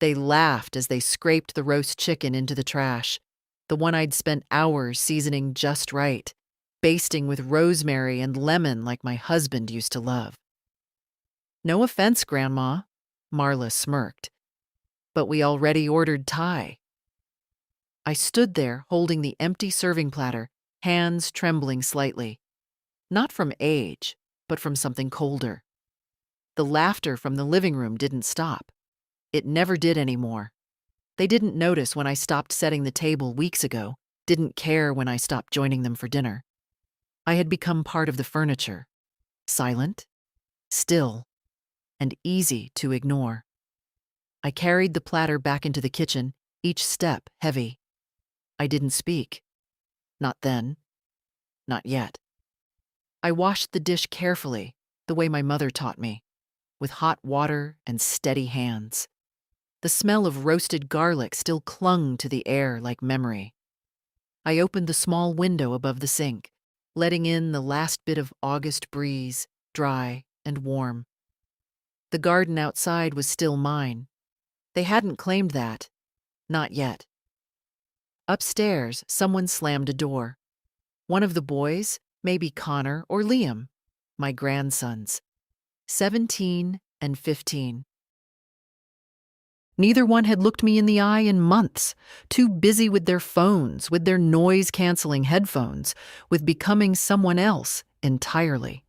They laughed as they scraped the roast chicken into the trash, the one I'd spent hours seasoning just right, basting with rosemary and lemon like my husband used to love. "No offense, Grandma," Marla smirked, "but we already ordered Thai." I stood there holding the empty serving platter, hands trembling slightly. Not from age, but from something colder. The laughter from the living room didn't stop. It never did anymore. They didn't notice when I stopped setting the table weeks ago, didn't care when I stopped joining them for dinner. I had become part of the furniture, silent, still, and easy to ignore. I carried the platter back into the kitchen, each step heavy. I didn't speak. Not then. Not yet. I washed the dish carefully, the way my mother taught me, with hot water and steady hands. The smell of roasted garlic still clung to the air like memory. I opened the small window above the sink, letting in the last bit of August breeze, dry and warm. The garden outside was still mine. They hadn't claimed that. Not yet. Upstairs, someone slammed a door. One of the boys, maybe Connor or Liam, my grandsons, 17 and 15. Neither one had looked me in the eye in months, too busy with their phones, with their noise-canceling headphones, with becoming someone else entirely.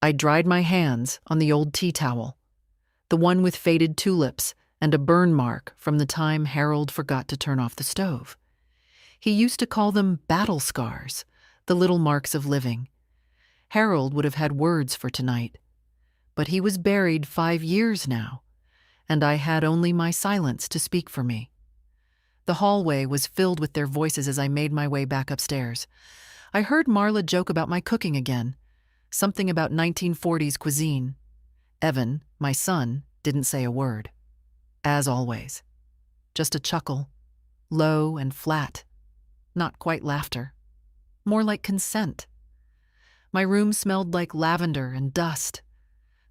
I dried my hands on the old tea towel, the one with faded tulips and a burn mark from the time Harold forgot to turn off the stove. He used to call them battle scars, the little marks of living. Harold would have had words for tonight, but he was buried 5 years now, and I had only my silence to speak for me. The hallway was filled with their voices as I made my way back upstairs. I heard Marla joke about my cooking again, something about 1940s cuisine. Evan, my son, didn't say a word. As always. Just a chuckle, low and flat. Not quite laughter. More like consent. My room smelled like lavender and dust.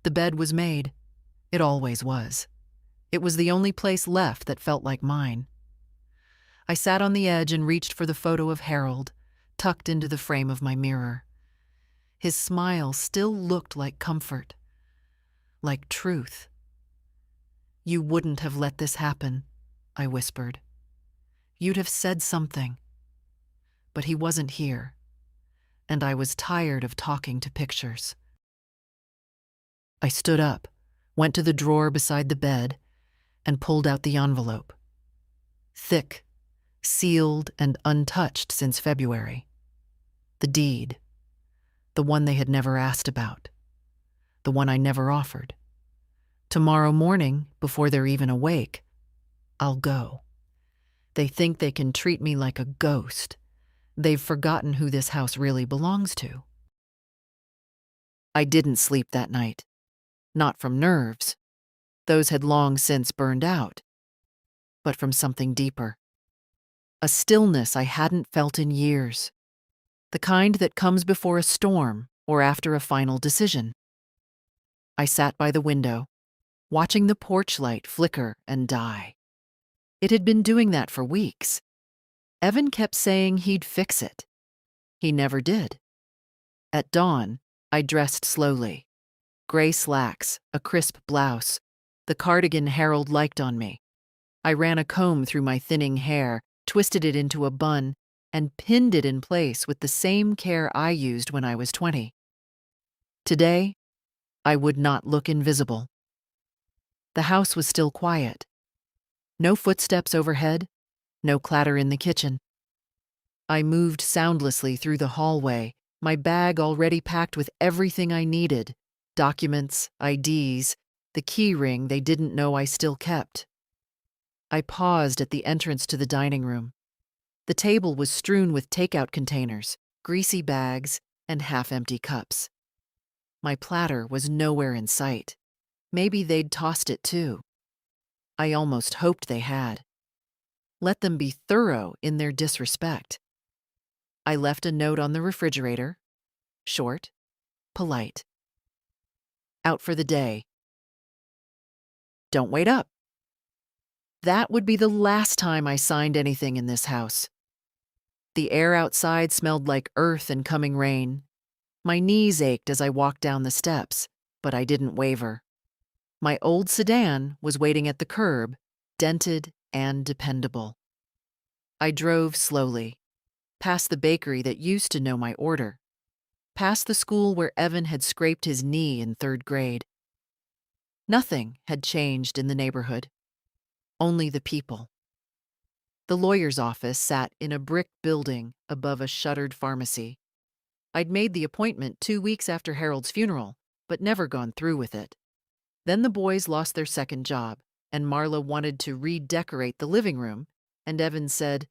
The bed was made. It always was. It was the only place left that felt like mine. I sat on the edge and reached for the photo of Harold, tucked into the frame of my mirror. His smile still looked like comfort, like truth. "You wouldn't have let this happen," I whispered. "You'd have said something." But he wasn't here, and I was tired of talking to pictures. I stood up, went to the drawer beside the bed, and pulled out the envelope. Thick, sealed and untouched since February. The deed. The one they had never asked about. The one I never offered. Tomorrow morning, before they're even awake, I'll go. They think they can treat me like a ghost. They've forgotten who this house really belongs to. I didn't sleep that night. Not from nerves. Those had long since burned out. But from something deeper. A stillness I hadn't felt in years. The kind that comes before a storm or after a final decision. I sat by the window, watching the porch light flicker and die. It had been doing that for weeks. Evan kept saying he'd fix it. He never did. At dawn, I dressed slowly. Gray slacks, a crisp blouse, the cardigan Harold liked on me. I ran a comb through my thinning hair, twisted it into a bun, and pinned it in place with the same care I used when I was 20. Today, I would not look invisible. The house was still quiet. No footsteps overhead, no clatter in the kitchen. I moved soundlessly through the hallway, my bag already packed with everything I needed, documents, IDs, the key ring they didn't know I still kept. I paused at the entrance to the dining room. The table was strewn with takeout containers, greasy bags, and half-empty cups. My platter was nowhere in sight. Maybe they'd tossed it too. I almost hoped they had. Let them be thorough in their disrespect. I left a note on the refrigerator. Short, polite. Out for the day. Don't wait up. That would be the last time I signed anything in this house. The air outside smelled like earth and coming rain. My knees ached as I walked down the steps, but I didn't waver. My old sedan was waiting at the curb, dented and dependable. I drove slowly, past the bakery that used to know my order, past the school where Evan had scraped his knee in 3rd grade. Nothing had changed in the neighborhood, only the people. The lawyer's office sat in a brick building above a shuttered pharmacy. I'd made the appointment 2 weeks after Harold's funeral, but never gone through with it. Then the boys lost their second job, and Marla wanted to redecorate the living room, and Evan said,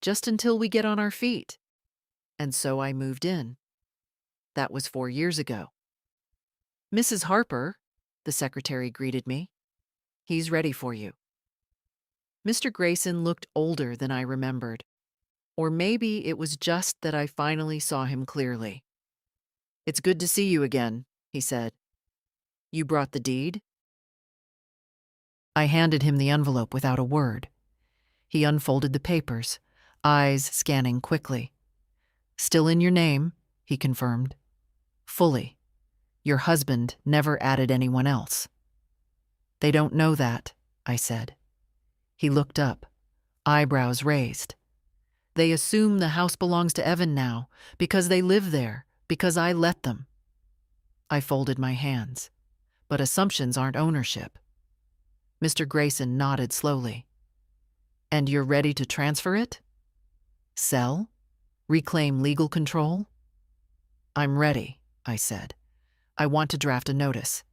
"Just until we get on our feet." And so I moved in. That was 4 years ago. "Mrs. Harper," the secretary greeted me. "He's ready for you." Mr. Grayson looked older than I remembered. Or maybe it was just that I finally saw him clearly. "It's good to see you again," he said. "You brought the deed?" I handed him the envelope without a word. He unfolded the papers, eyes scanning quickly. "Still in your name," he confirmed. "Fully. Your husband never added anyone else." "They don't know that," I said. He looked up, eyebrows raised. "They assume the house belongs to Evan now, because they live there, because I let them." I folded my hands. "But assumptions aren't ownership." Mr. Grayson nodded slowly. "And you're ready to transfer it? Sell? Reclaim legal control?" "I'm ready," I said. "I want to draft a notice.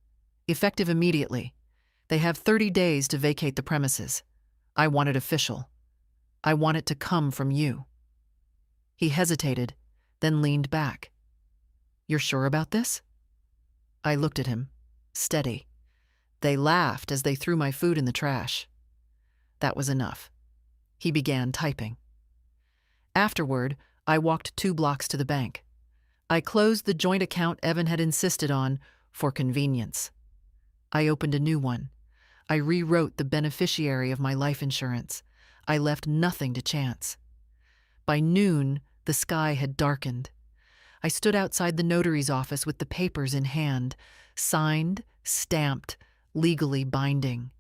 Effective immediately. They have 30 days to vacate the premises. I want it official. I want it to come from you." He hesitated, then leaned back. "You're sure about this?" I looked at him, steady. They laughed as they threw my food in the trash. That was enough. He began typing. Afterward, I walked 2 blocks to the bank. I closed the joint account Evan had insisted on for convenience. I opened a new one. I rewrote the beneficiary of my life insurance. I left nothing to chance. By noon, the sky had darkened. I stood outside the notary's office with the papers in hand, signed, stamped, legally binding.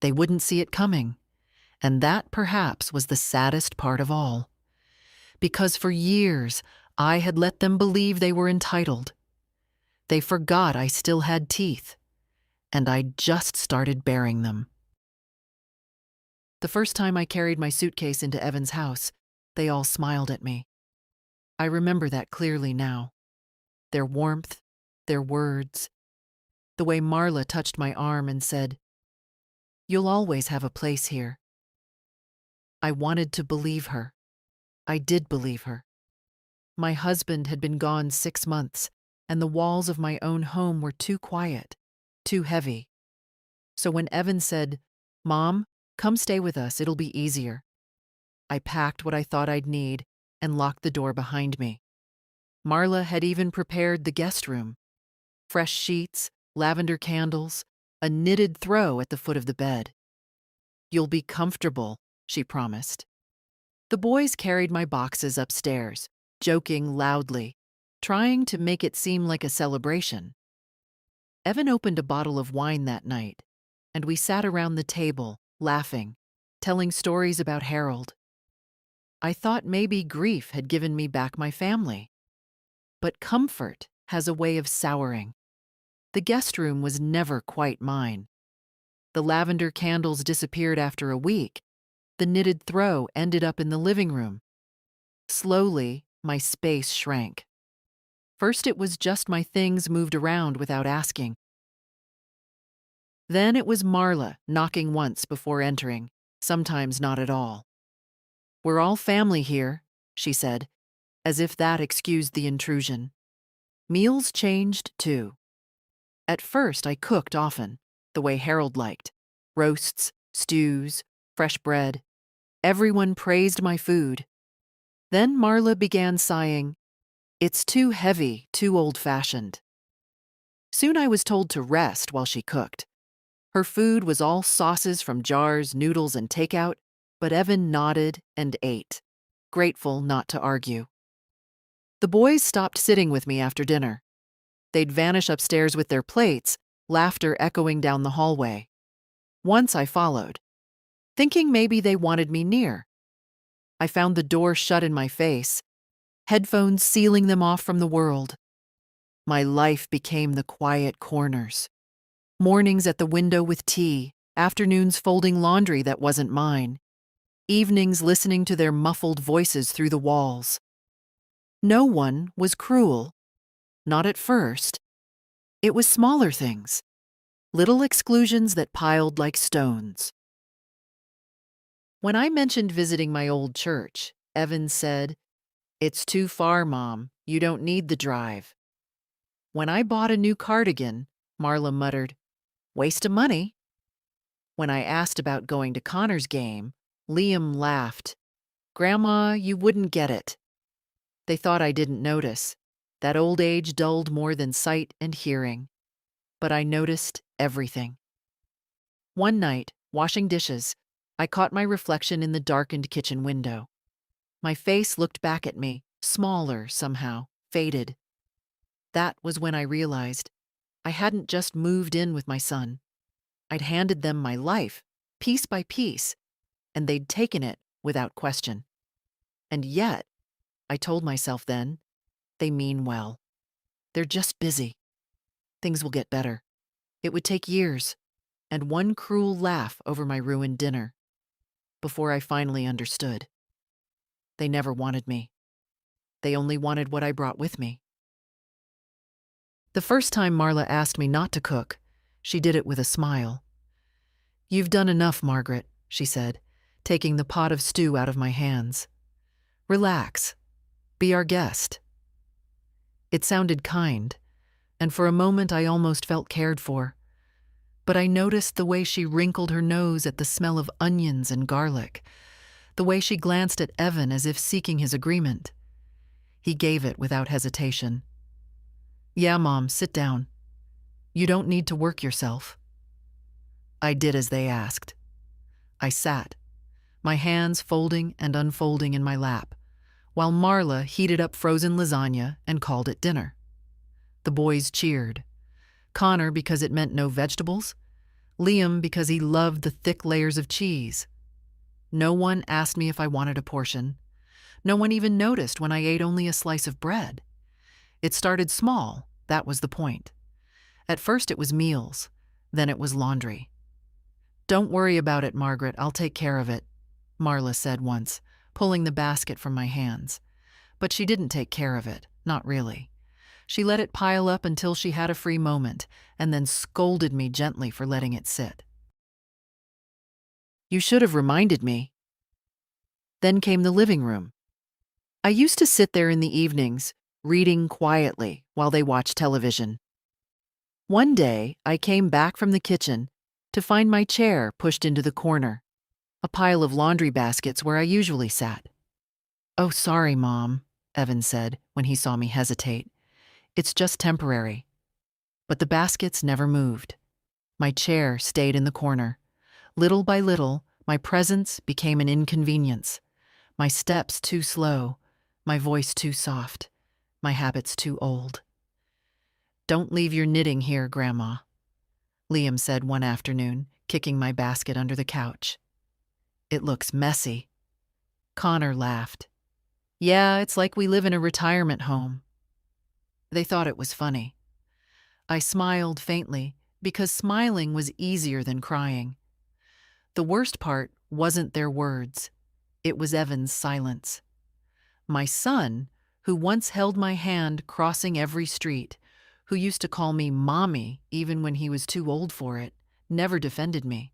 They wouldn't see it coming, and that perhaps was the saddest part of all. Because for years, I had let them believe they were entitled. They forgot I still had teeth, and I'd just started bearing them. The first time I carried my suitcase into Evan's house, they all smiled at me. I remember that clearly now. Their warmth, their words, the way Marla touched my arm and said, "You'll always have a place here." I wanted to believe her. I did believe her. My husband had been gone 6 months, and the walls of my own home were too quiet, too heavy. So when Evan said, "Mom, come stay with us, it'll be easier," I packed what I thought I'd need and locked the door behind me. Marla had even prepared the guest room. Fresh sheets, lavender candles, a knitted throw at the foot of the bed. "You'll be comfortable," she promised. The boys carried my boxes upstairs, joking loudly, trying to make it seem like a celebration. Evan opened a bottle of wine that night, and we sat around the table, laughing, telling stories about Harold. I thought maybe grief had given me back my family. But comfort has a way of souring. The guest room was never quite mine. The lavender candles disappeared after a week. The knitted throw ended up in the living room. Slowly, my space shrank. First, it was just my things moved around without asking. Then it was Marla knocking once before entering, sometimes not at all. "We're all family here," she said, as if that excused the intrusion. Meals changed, too. At first, I cooked often, the way Harold liked. Roasts, stews, fresh bread. Everyone praised my food. Then Marla began sighing, "It's too heavy, too old-fashioned." Soon I was told to rest while she cooked. Her food was all sauces from jars, noodles, and takeout, but Evan nodded and ate, grateful not to argue. The boys stopped sitting with me after dinner. They'd vanish upstairs with their plates, laughter echoing down the hallway. Once I followed, thinking maybe they wanted me near. I found the door shut in my face, headphones sealing them off from the world. My life became the quiet corners. Mornings at the window with tea, afternoons folding laundry that wasn't mine, evenings listening to their muffled voices through the walls. No one was cruel. Not at first. It was smaller things, little exclusions that piled like stones. When I mentioned visiting my old church, Evan said, "It's too far, Mom. You don't need the drive." When I bought a new cardigan, Marla muttered, "Waste of money." When I asked about going to Connor's game, Liam laughed. "Grandma, you wouldn't get it." They thought I didn't notice. That old age dulled more than sight and hearing. But I noticed everything. One night, washing dishes, I caught my reflection in the darkened kitchen window. My face looked back at me, smaller somehow, faded. That was when I realized I hadn't just moved in with my son. I'd handed them my life, piece by piece, and they'd taken it without question. And yet, I told myself then, they mean well. They're just busy. Things will get better. It would take years, and one cruel laugh over my ruined dinner, before I finally understood. They never wanted me. They only wanted what I brought with me. The first time Marla asked me not to cook, she did it with a smile. "You've done enough, Margaret," she said, taking the pot of stew out of my hands. "Relax. Be our guest." It sounded kind, and for a moment I almost felt cared for. But I noticed the way she wrinkled her nose at the smell of onions and garlic, the way she glanced at Evan as if seeking his agreement. He gave it without hesitation. "Yeah, Mom, sit down. You don't need to work yourself." I did as they asked. I sat, my hands folding and unfolding in my lap, while Marla heated up frozen lasagna and called it dinner. The boys cheered. Connor because it meant no vegetables, Liam because he loved the thick layers of cheese. No one asked me if I wanted a portion. No one even noticed when I ate only a slice of bread. It started small, that was the point. At first it was meals, then it was laundry. "Don't worry about it, Margaret, I'll take care of it," Marla said once, pulling the basket from my hands. But she didn't take care of it, not really. She let it pile up until she had a free moment, and then scolded me gently for letting it sit. "You should have reminded me." Then came the living room. I used to sit there in the evenings, reading quietly while they watched television. One day, I came back from the kitchen to find my chair pushed into the corner, a pile of laundry baskets where I usually sat. "Oh, sorry, Mom," Evan said when he saw me hesitate. "It's just temporary." But the baskets never moved. My chair stayed in the corner. Little by little, my presence became an inconvenience. My steps too slow, my voice too soft, my habits too old. "Don't leave your knitting here, Grandma," Liam said one afternoon, kicking my basket under the couch. "It looks messy." Connor laughed. "Yeah, it's like we live in a retirement home." They thought it was funny. I smiled faintly, because smiling was easier than crying. The worst part wasn't their words. It was Evan's silence. My son, who once held my hand crossing every street, who used to call me Mommy even when he was too old for it, never defended me.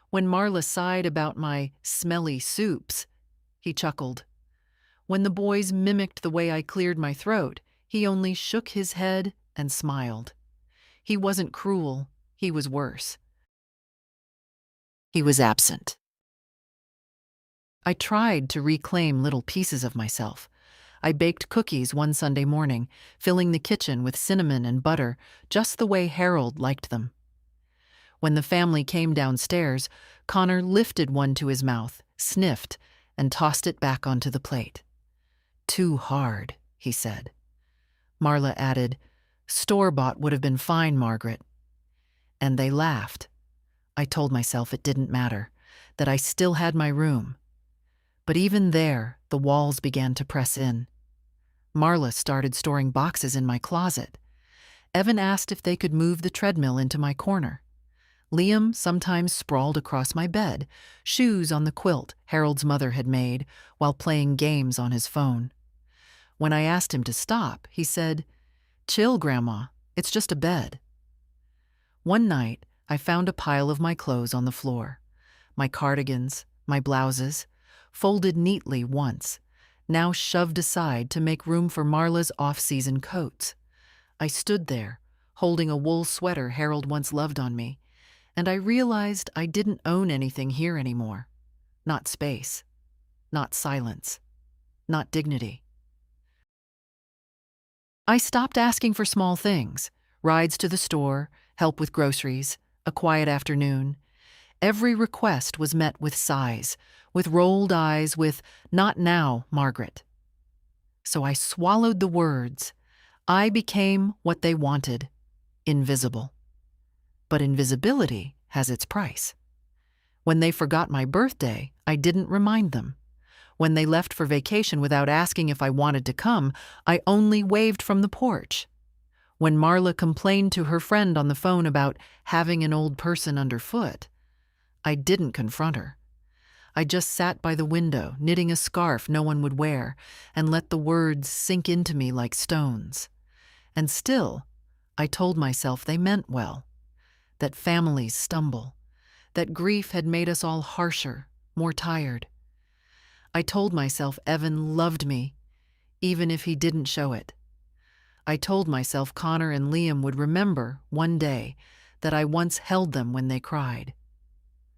When Marla sighed about my smelly soups, he chuckled. When the boys mimicked the way I cleared my throat, he only shook his head and smiled. He wasn't cruel, he was worse. He was absent. I tried to reclaim little pieces of myself. I baked cookies one Sunday morning, filling the kitchen with cinnamon and butter, just the way Harold liked them. When the family came downstairs, Connor lifted one to his mouth, sniffed, and tossed it back onto the plate. "Too hard," he said. Marla added, "Store-bought would have been fine, Margaret." And they laughed. I told myself it didn't matter, that I still had my room. But even there, the walls began to press in. Marla started storing boxes in my closet. Evan asked if they could move the treadmill into my corner. Liam sometimes sprawled across my bed, shoes on the quilt Harold's mother had made, while playing games on his phone. When I asked him to stop, he said, "Chill, Grandma, it's just a bed." One night, I found a pile of my clothes on the floor. My cardigans, my blouses, folded neatly once, now shoved aside to make room for Marla's off-season coats. I stood there, holding a wool sweater Harold once loved on me, and I realized I didn't own anything here anymore. Not space, not silence, not dignity. I stopped asking for small things, rides to the store, help with groceries, a quiet afternoon. Every request was met with sighs, with rolled eyes, with "Not now, Margaret." So I swallowed the words. I became what they wanted, invisible. But invisibility has its price. When they forgot my birthday, I didn't remind them. When they left for vacation without asking if I wanted to come, I only waved from the porch. When Marla complained to her friend on the phone about having an old person underfoot, I didn't confront her. I just sat by the window, knitting a scarf no one would wear, and let the words sink into me like stones. And still, I told myself they meant well, that families stumble, that grief had made us all harsher, more tired. I told myself Evan loved me, even if he didn't show it. I told myself Connor and Liam would remember, one day, that I once held them when they cried.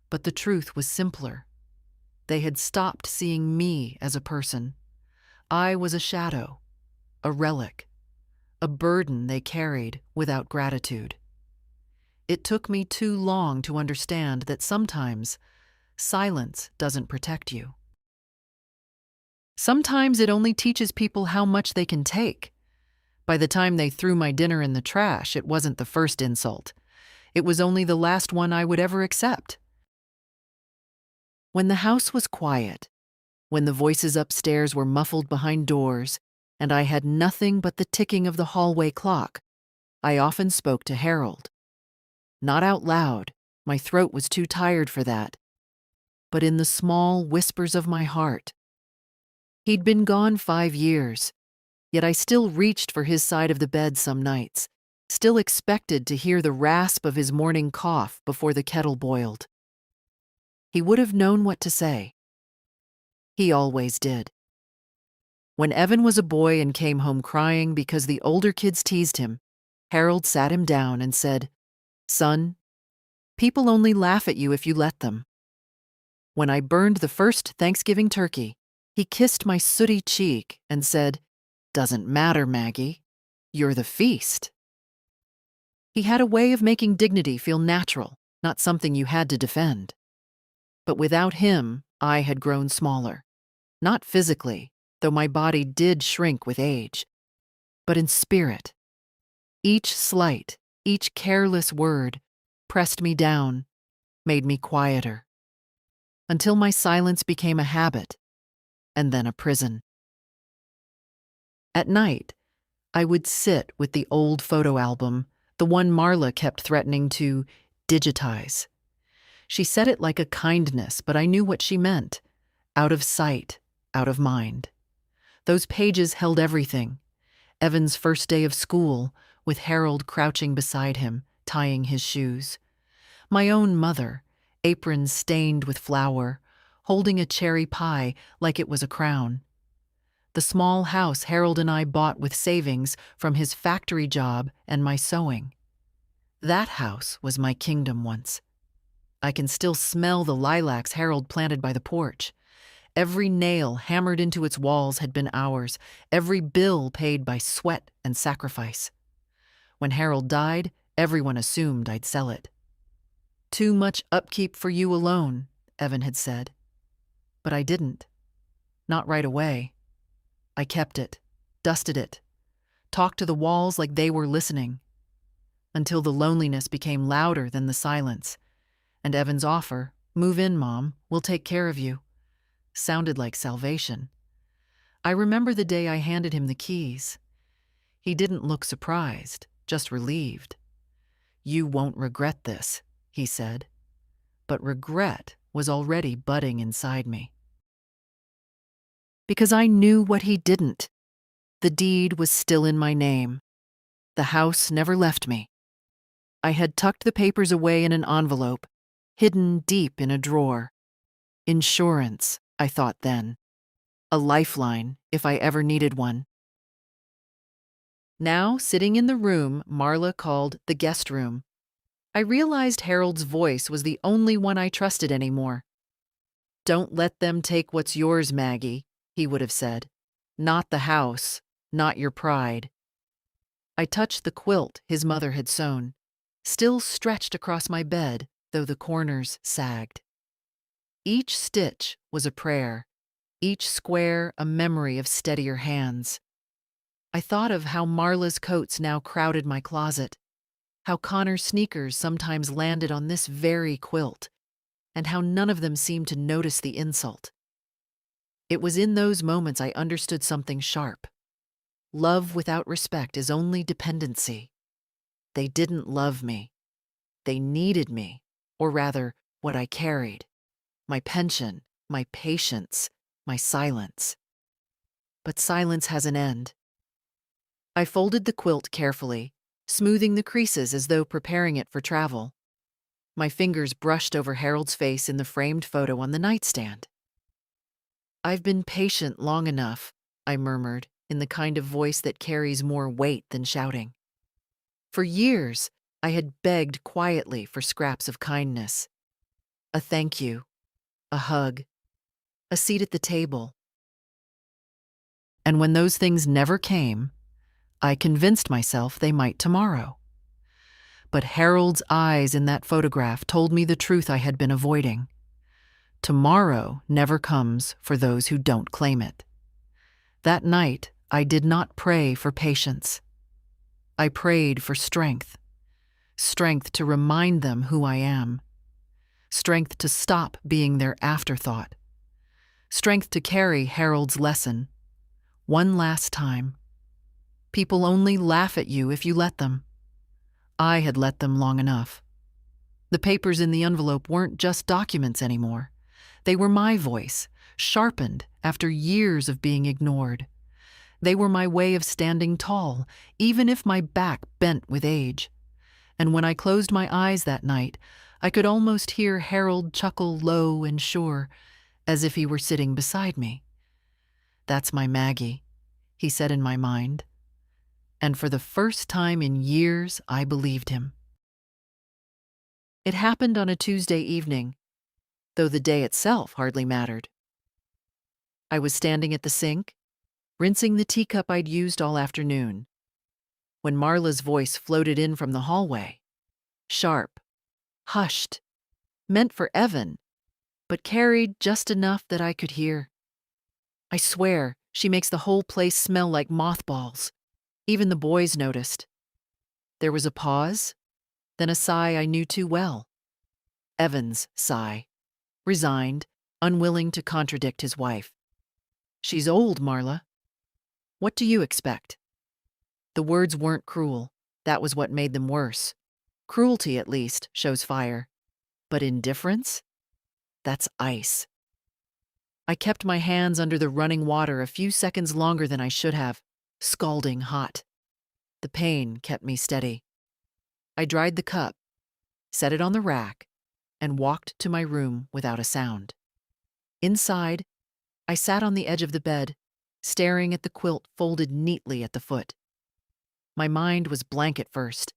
But the truth was simpler. They had stopped seeing me as a person. I was a shadow, a relic, a burden they carried without gratitude. It took me too long to understand that sometimes silence doesn't protect you. Sometimes it only teaches people how much they can take. By the time they threw my dinner in the trash, it wasn't the first insult. It was only the last one I would ever accept. When the house was quiet, when the voices upstairs were muffled behind doors, and I had nothing but the ticking of the hallway clock, I often spoke to Harold. Not out loud, my throat was too tired for that, but in the small whispers of my heart. He'd been gone 5 years, yet I still reached for his side of the bed some nights, still expected to hear the rasp of his morning cough before the kettle boiled. He would have known what to say. He always did. When Evan was a boy and came home crying because the older kids teased him, Harold sat him down and said, "Son, people only laugh at you if you let them." When I burned the first Thanksgiving turkey, he kissed my sooty cheek and said, "Doesn't matter, Maggie. You're the feast." He had a way of making dignity feel natural, not something you had to defend. But without him, I had grown smaller. Not physically, though my body did shrink with age, but in spirit. Each slight, each careless word pressed me down, made me quieter, until my silence became a habit, and then a prison. At night, I would sit with the old photo album, the one Marla kept threatening to digitize. She said it like a kindness, but I knew what she meant. Out of sight, out of mind. Those pages held everything. Evan's first day of school, with Harold crouching beside him, tying his shoes. My own mother, apron stained with flour, holding a cherry pie like it was a crown. The small house Harold and I bought with savings from his factory job and my sewing. That house was my kingdom once. I can still smell the lilacs Harold planted by the porch. Every nail hammered into its walls had been ours, every bill paid by sweat and sacrifice. When Harold died, everyone assumed I'd sell it. Too much upkeep for you alone, Evan had said. But I didn't. Not right away. I kept it, dusted it, talked to the walls like they were listening, until the loneliness became louder than the silence, and Evan's offer, "Move in, Mom, we'll take care of you," sounded like salvation. I remember the day I handed him the keys. He didn't look surprised, just relieved. "You won't regret this," he said. But regret was already budding inside me. Because I knew what he didn't. The deed was still in my name. The house never left me. I had tucked the papers away in an envelope, hidden deep in a drawer. Insurance, I thought then. A lifeline, if I ever needed one. Now, sitting in the room Marla called the guest room, I realized Harold's voice was the only one I trusted anymore. "Don't let them take what's yours, Maggie," he would have said. "Not the house, not your pride." I touched the quilt his mother had sewn, still stretched across my bed, though the corners sagged. Each stitch was a prayer, each square a memory of steadier hands. I thought of how Marla's coats now crowded my closet, how Connor's sneakers sometimes landed on this very quilt, and how none of them seemed to notice the insult. It was in those moments I understood something sharp. Love without respect is only dependency. They didn't love me. They needed me, or rather, what I carried. My pension, my patience, my silence. But silence has an end. I folded the quilt carefully, smoothing the creases as though preparing it for travel. My fingers brushed over Harold's face in the framed photo on the nightstand. "I've been patient long enough," I murmured, in the kind of voice that carries more weight than shouting. For years, I had begged quietly for scraps of kindness. A thank you, a hug, a seat at the table. And when those things never came, I convinced myself they might tomorrow. But Harold's eyes in that photograph told me the truth I had been avoiding. Tomorrow never comes for those who don't claim it. That night, I did not pray for patience. I prayed for strength. Strength to remind them who I am. Strength to stop being their afterthought. Strength to carry Harold's lesson. One last time. People only laugh at you if you let them. I had let them long enough. The papers in the envelope weren't just documents anymore. They were my voice, sharpened after years of being ignored. They were my way of standing tall, even if my back bent with age. And when I closed my eyes that night, I could almost hear Harold chuckle low and sure, as if he were sitting beside me. "That's my Maggie," he said in my mind. And for the first time in years, I believed him. It happened on a Tuesday evening, though the day itself hardly mattered. I was standing at the sink, rinsing the teacup I'd used all afternoon, when Marla's voice floated in from the hallway. Sharp, hushed, meant for Evan, but carried just enough that I could hear. I swear, she makes the whole place smell like mothballs. Even the boys noticed. There was a pause, then a sigh I knew too well. Evan's sigh, resigned, unwilling to contradict his wife. "She's old, Marla. What do you expect?" The words weren't cruel. That was what made them worse. Cruelty, at least, shows fire. But indifference? That's ice. I kept my hands under the running water a few seconds longer than I should have, scalding hot. The pain kept me steady. I dried the cup, set it on the rack, and walked to my room without a sound. Inside, I sat on the edge of the bed, staring at the quilt folded neatly at the foot. My mind was blank at first,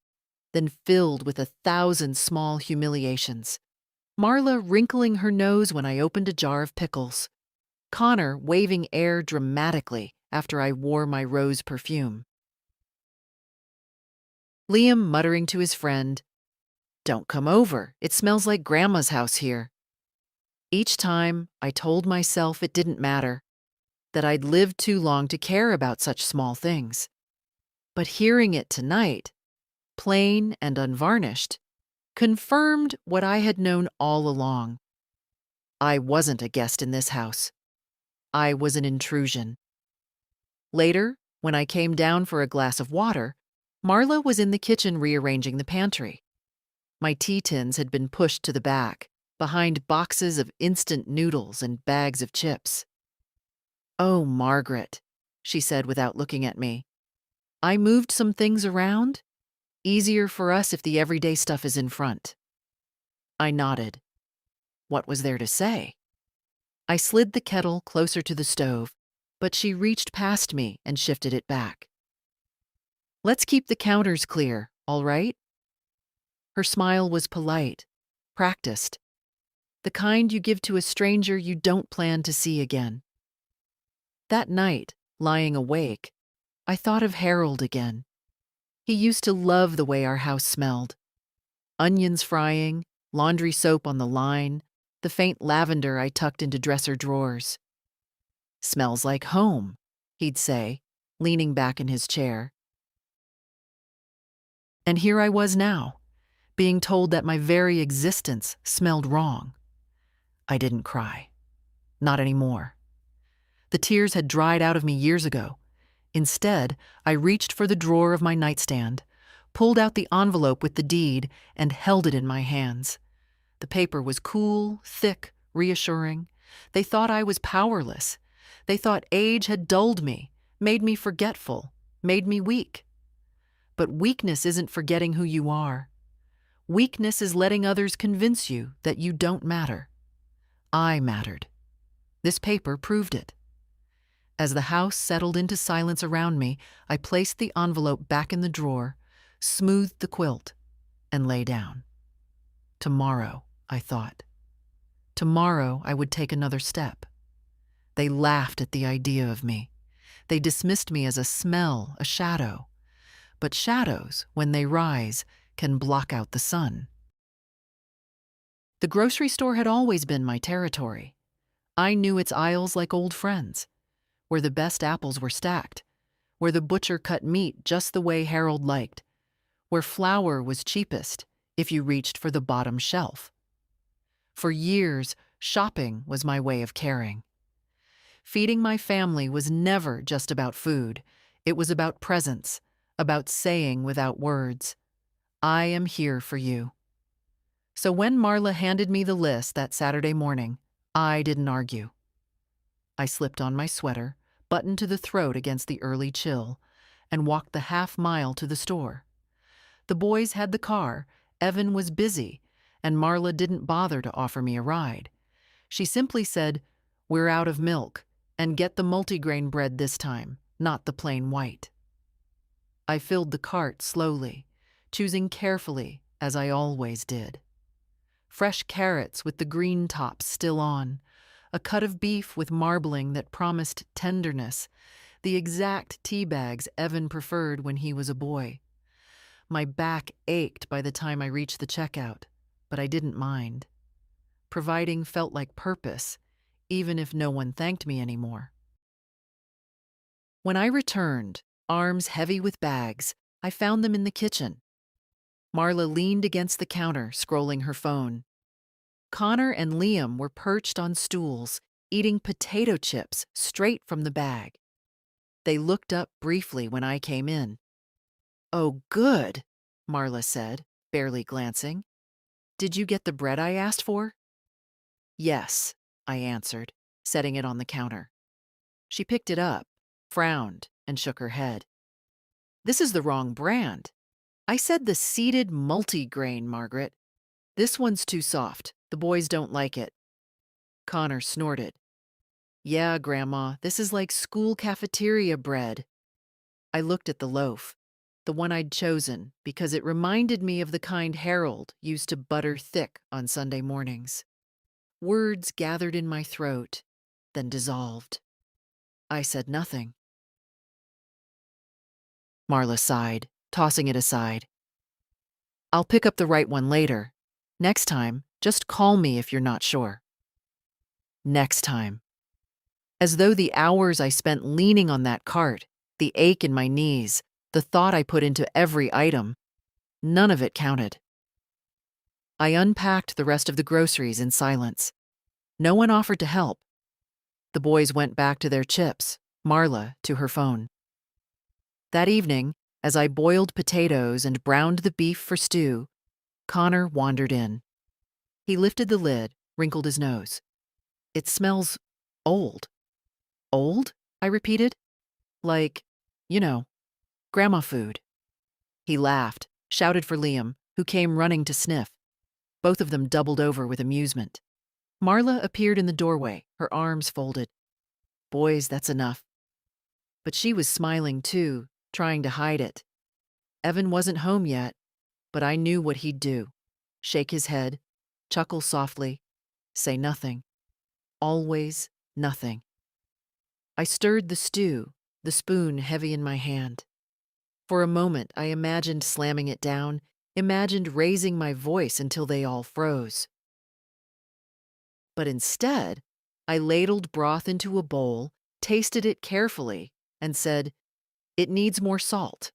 then filled with 1,000 small humiliations. Marla wrinkling her nose when I opened a jar of pickles. Connor waving air dramatically after I wore my rose perfume. Liam muttering to his friend, Don't come over. It smells like Grandma's house here. Each time, I told myself it didn't matter, that I'd lived too long to care about such small things. But hearing it tonight, plain and unvarnished, confirmed what I had known all along. I wasn't a guest in this house. I was an intrusion. Later, when I came down for a glass of water, Marla was in the kitchen rearranging the pantry. My tea tins had been pushed to the back, behind boxes of instant noodles and bags of chips. "Oh, Margaret," she said without looking at me. "I moved some things around. Easier for us if the everyday stuff is in front." I nodded. What was there to say? I slid the kettle closer to the stove, but she reached past me and shifted it back. "Let's keep the counters clear, all right?" Her smile was polite, practiced, the kind you give to a stranger you don't plan to see again. That night, lying awake, I thought of Harold again. He used to love the way our house smelled. Onions frying, laundry soap on the line, the faint lavender I tucked into dresser drawers. "Smells like home," he'd say, leaning back in his chair. And here I was now, being told that my very existence smelled wrong. I didn't cry. Not anymore. The tears had dried out of me years ago. Instead, I reached for the drawer of my nightstand, pulled out the envelope with the deed, and held it in my hands. The paper was cool, thick, reassuring. They thought I was powerless. They thought age had dulled me, made me forgetful, made me weak. But weakness isn't forgetting who you are. Weakness is letting others convince you that you don't matter. I mattered. This paper proved it. As the house settled into silence around me, I placed the envelope back in the drawer, smoothed the quilt, and lay down. Tomorrow, I thought. Tomorrow I would take another step. They laughed at the idea of me. They dismissed me as a smell, a shadow. But shadows, when they rise, can block out the sun. The grocery store had always been my territory. I knew its aisles like old friends, where the best apples were stacked, where the butcher cut meat just the way Harold liked, where flour was cheapest if you reached for the bottom shelf. For years, shopping was my way of caring. Feeding my family was never just about food. It was about presence, about saying without words, "I am here for you." So when Marla handed me the list that Saturday morning, I didn't argue. I slipped on my sweater, buttoned to the throat against the early chill, and walked the half-mile to the store. The boys had the car, Evan was busy, and Marla didn't bother to offer me a ride. She simply said, "We're out of milk, and get the multigrain bread this time, not the plain white." I filled the cart slowly, choosing carefully, as I always did. Fresh carrots with the green tops still on, a cut of beef with marbling that promised tenderness, the exact tea bags Evan preferred when he was a boy. My back ached by the time I reached the checkout, but I didn't mind. Providing felt like purpose, even if no one thanked me anymore. When I returned, arms heavy with bags, I found them in the kitchen. Marla leaned against the counter, scrolling her phone. Connor and Liam were perched on stools, eating potato chips straight from the bag. They looked up briefly when I came in. "Oh, good," Marla said, barely glancing. "Did you get the bread I asked for?" "Yes," I answered, setting it on the counter. She picked it up, frowned, and shook her head. "This is the wrong brand. I said the seeded multi-grain, Margaret. This one's too soft. The boys don't like it." Connor snorted. "Yeah, Grandma, this is like school cafeteria bread." I looked at the loaf, the one I'd chosen, because it reminded me of the kind Harold used to butter thick on Sunday mornings. Words gathered in my throat, then dissolved. I said nothing. Marla sighed, tossing it aside. I'll pick up the right one later. Next time, just call me if you're not sure. Next time. As though the hours I spent leaning on that cart, the ache in my knees, the thought I put into every item, none of it counted. I unpacked the rest of the groceries in silence. No one offered to help. The boys went back to their chips, Marla to her phone. That evening, as I boiled potatoes and browned the beef for stew, Connor wandered in. He lifted the lid, wrinkled his nose. It smells old. Old? I repeated. Like, you know, grandma food. He laughed, shouted for Liam, who came running to sniff. Both of them doubled over with amusement. Marla appeared in the doorway, her arms folded. Boys, that's enough. But she was smiling too, trying to hide it. Evan wasn't home yet, but I knew what he'd do. Shake his head, chuckle softly, say nothing. Always nothing. I stirred the stew, the spoon heavy in my hand. For a moment, I imagined slamming it down, imagined raising my voice until they all froze. But instead, I ladled broth into a bowl, tasted it carefully, and said, "It needs more salt."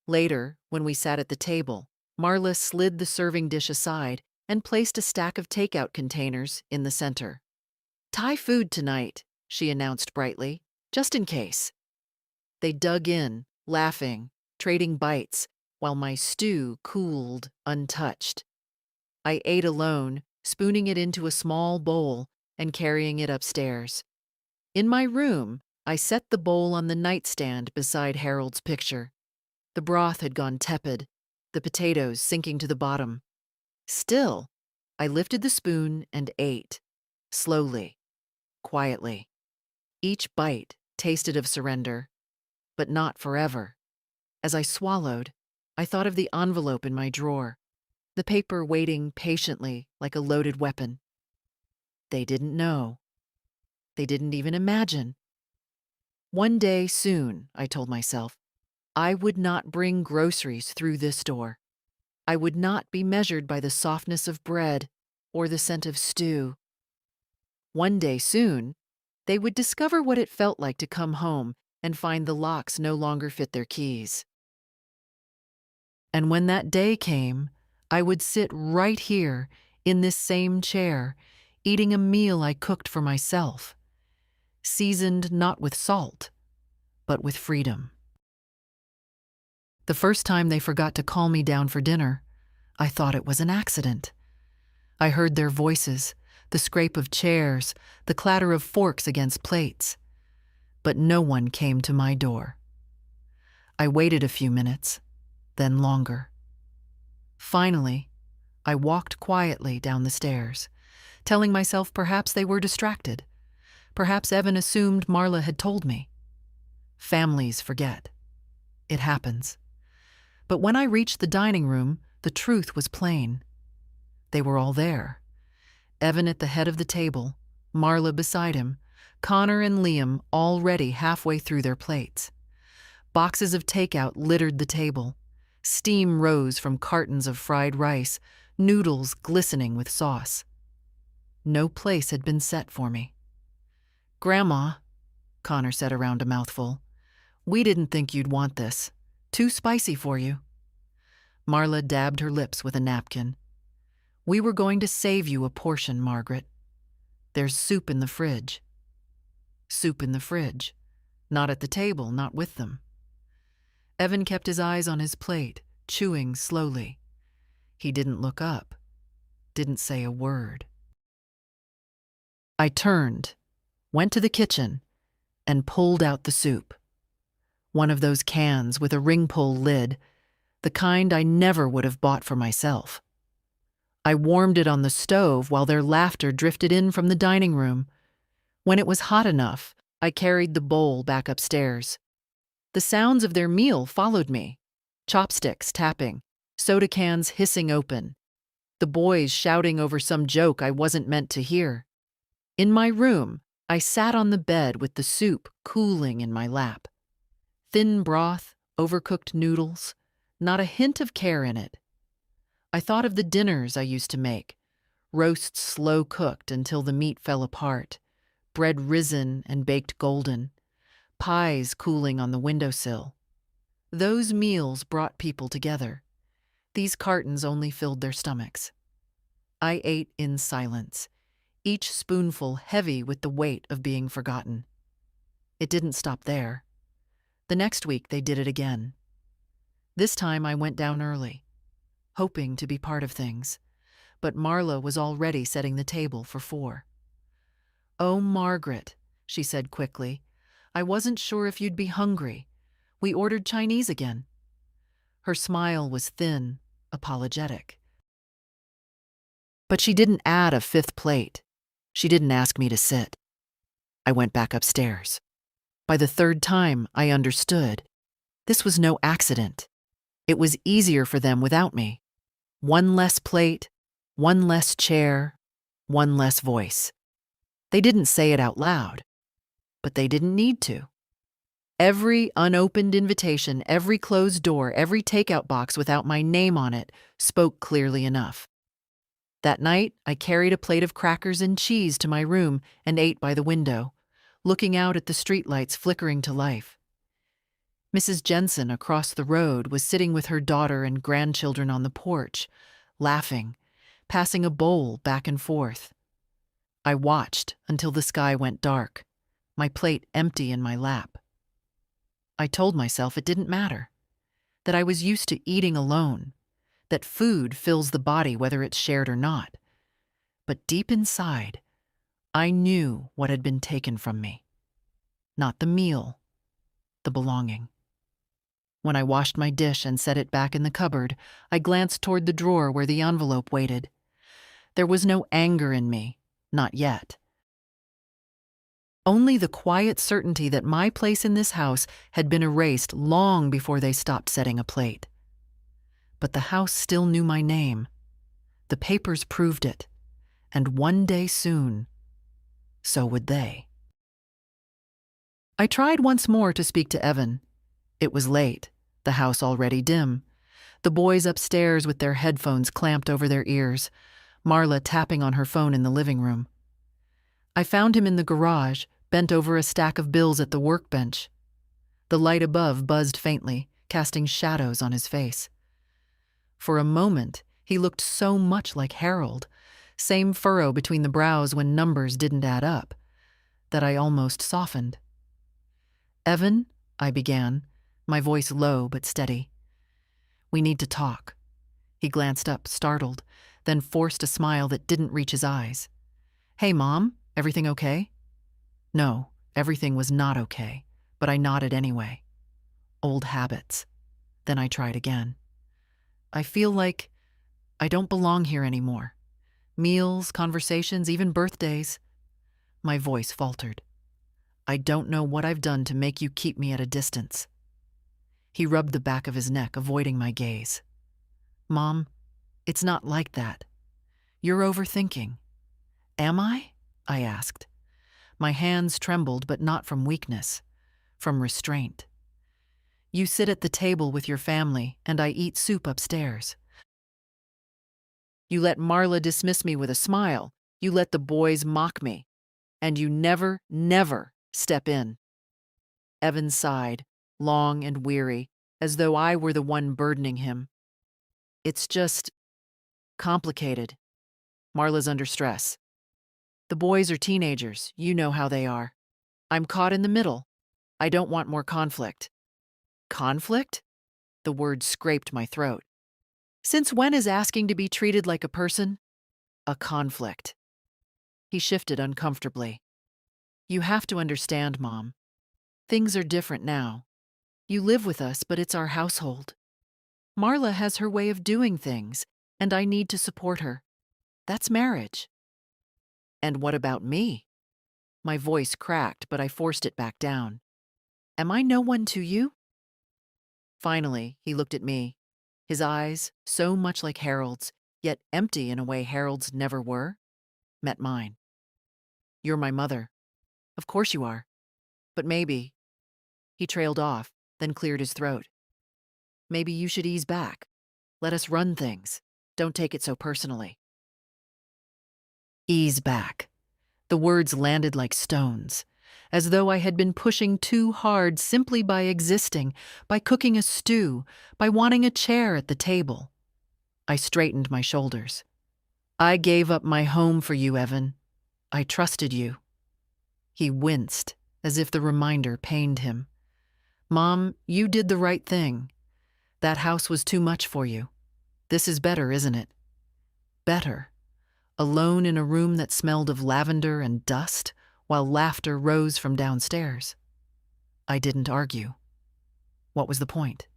Later, when we sat at the table, Marla slid the serving dish aside and placed a stack of takeout containers in the center. "Thai food tonight," she announced brightly, "just in case." They dug in, laughing, trading bites, while my stew cooled, untouched. I ate alone, spooning it into a small bowl and carrying it upstairs. In my room, I set the bowl on the nightstand beside Harold's picture. The broth had gone tepid, the potatoes sinking to the bottom. Still, I lifted the spoon and ate, slowly, quietly. Each bite tasted of surrender, but not forever. As I swallowed, I thought of the envelope in my drawer, the paper waiting patiently like a loaded weapon. They didn't know. They didn't even imagine. One day soon, I told myself, I would not bring groceries through this door. I would not be measured by the softness of bread or the scent of stew. One day soon, they would discover what it felt like to come home and find the locks no longer fit their keys. And when that day came, I would sit right here in this same chair, eating a meal I cooked for myself, seasoned not with salt, but with freedom. The first time they forgot to call me down for dinner, I thought it was an accident. I heard their voices, the scrape of chairs, the clatter of forks against plates. But no one came to my door. I waited a few minutes, then longer. Finally, I walked quietly down the stairs, telling myself perhaps they were distracted. Perhaps Evan assumed Marla had told me. Families forget. It happens. But when I reached the dining room, the truth was plain. They were all there. Evan at the head of the table, Marla beside him, Connor and Liam already halfway through their plates. Boxes of takeout littered the table. Steam rose from cartons of fried rice, noodles glistening with sauce. No place had been set for me. "Grandma," Connor said around a mouthful, "we didn't think you'd want this. Too spicy for you." Marla dabbed her lips with a napkin. "We were going to save you a portion, Margaret. There's soup in the fridge." Soup in the fridge. Not at the table, not with them. Evan kept his eyes on his plate, chewing slowly. He didn't look up, didn't say a word. I turned, went to the kitchen, and pulled out the soup. One of those cans with a ring-pull lid, the kind I never would have bought for myself. I warmed it on the stove while their laughter drifted in from the dining room. When it was hot enough, I carried the bowl back upstairs. The sounds of their meal followed me. Chopsticks tapping, soda cans hissing open. The boys shouting over some joke I wasn't meant to hear. In my room, I sat on the bed with the soup cooling in my lap. Thin broth, overcooked noodles, not a hint of care in it, I thought of the dinners I used to make, roasts slow cooked until the meat fell apart, bread risen and baked golden, pies cooling on the windowsill. Those meals brought people together. These cartons only filled their stomachs. I ate in silence, each spoonful heavy with the weight of being forgotten. It didn't stop there. The next week they did it again. This time I went down early, hoping to be part of things, but Marla was already setting the table for 4. "Oh, Margaret," she said quickly, "I wasn't sure if you'd be hungry. We ordered Chinese again." Her smile was thin, apologetic. But she didn't add a 5th plate. She didn't ask me to sit. I went back upstairs. By the 3rd time, I understood. This was no accident. It was easier for them without me. One less plate, one less chair, one less voice. They didn't say it out loud, but they didn't need to. Every unopened invitation, every closed door, every takeout box without my name on it spoke clearly enough. That night, I carried a plate of crackers and cheese to my room and ate by the window, looking out at the streetlights flickering to life. Mrs. Jensen across the road was sitting with her daughter and grandchildren on the porch, laughing, passing a bowl back and forth. I watched until the sky went dark, my plate empty in my lap. I told myself it didn't matter, that I was used to eating alone, that food fills the body whether it's shared or not. But deep inside, I knew what had been taken from me. Not the meal, the belonging. When I washed my dish and set it back in the cupboard, I glanced toward the drawer where the envelope waited. There was no anger in me, not yet. Only the quiet certainty that my place in this house had been erased long before they stopped setting a plate. But the house still knew my name. The papers proved it. And one day soon, so would they. I tried once more to speak to Evan. It was late, the house already dim, the boys upstairs with their headphones clamped over their ears, Marla tapping on her phone in the living room. I found him in the garage, bent over a stack of bills at the workbench. The light above buzzed faintly, casting shadows on his face. For a moment, he looked so much like Harold, same furrow between the brows when numbers didn't add up, that I almost softened. "Evan," I began, my voice low but steady. "We need to talk." He glanced up, startled, then forced a smile that didn't reach his eyes. "Hey, Mom, everything okay?" No, everything was not okay, but I nodded anyway. Old habits. Then I tried again. "I feel like I don't belong here anymore. Meals, conversations, even birthdays." My voice faltered. "I don't know what I've done to make you keep me at a distance." He rubbed the back of his neck, avoiding my gaze. "Mom, it's not like that. You're overthinking." "Am I?" I asked. My hands trembled, but not from weakness, from restraint. "You sit at the table with your family, and I eat soup upstairs. You let Marla dismiss me with a smile. You let the boys mock me. And you never, never step in." Evan sighed, long and weary, as though I were the one burdening him. "It's just complicated. Marla's under stress. The boys are teenagers, you know how they are. I'm caught in the middle. I don't want more conflict." "Conflict?" The word scraped my throat. "Since when is asking to be treated like a person a conflict?" He shifted uncomfortably. "You have to understand, Mom. Things are different now. You live with us, but it's our household. Marla has her way of doing things, and I need to support her. That's marriage." "And what about me?" My voice cracked, but I forced it back down. "Am I no one to you?" Finally, he looked at me, his eyes, so much like Harold's, yet empty in a way Harold's never were, met mine. "You're my mother. Of course you are. But maybe—" He trailed off, then cleared his throat. "Maybe you should ease back. Let us run things. Don't take it so personally. Ease back. The words landed like stones, as though I had been pushing too hard simply by existing, by cooking a stew, by wanting a chair at the table. I straightened my shoulders. I gave up my home for you, Evan. I trusted you. He winced, as if the reminder pained him. Mom, you did the right thing. That house was too much for you. This is better, isn't it? Better. Alone in a room that smelled of lavender and dust, while laughter rose from downstairs. I didn't argue. What was the point?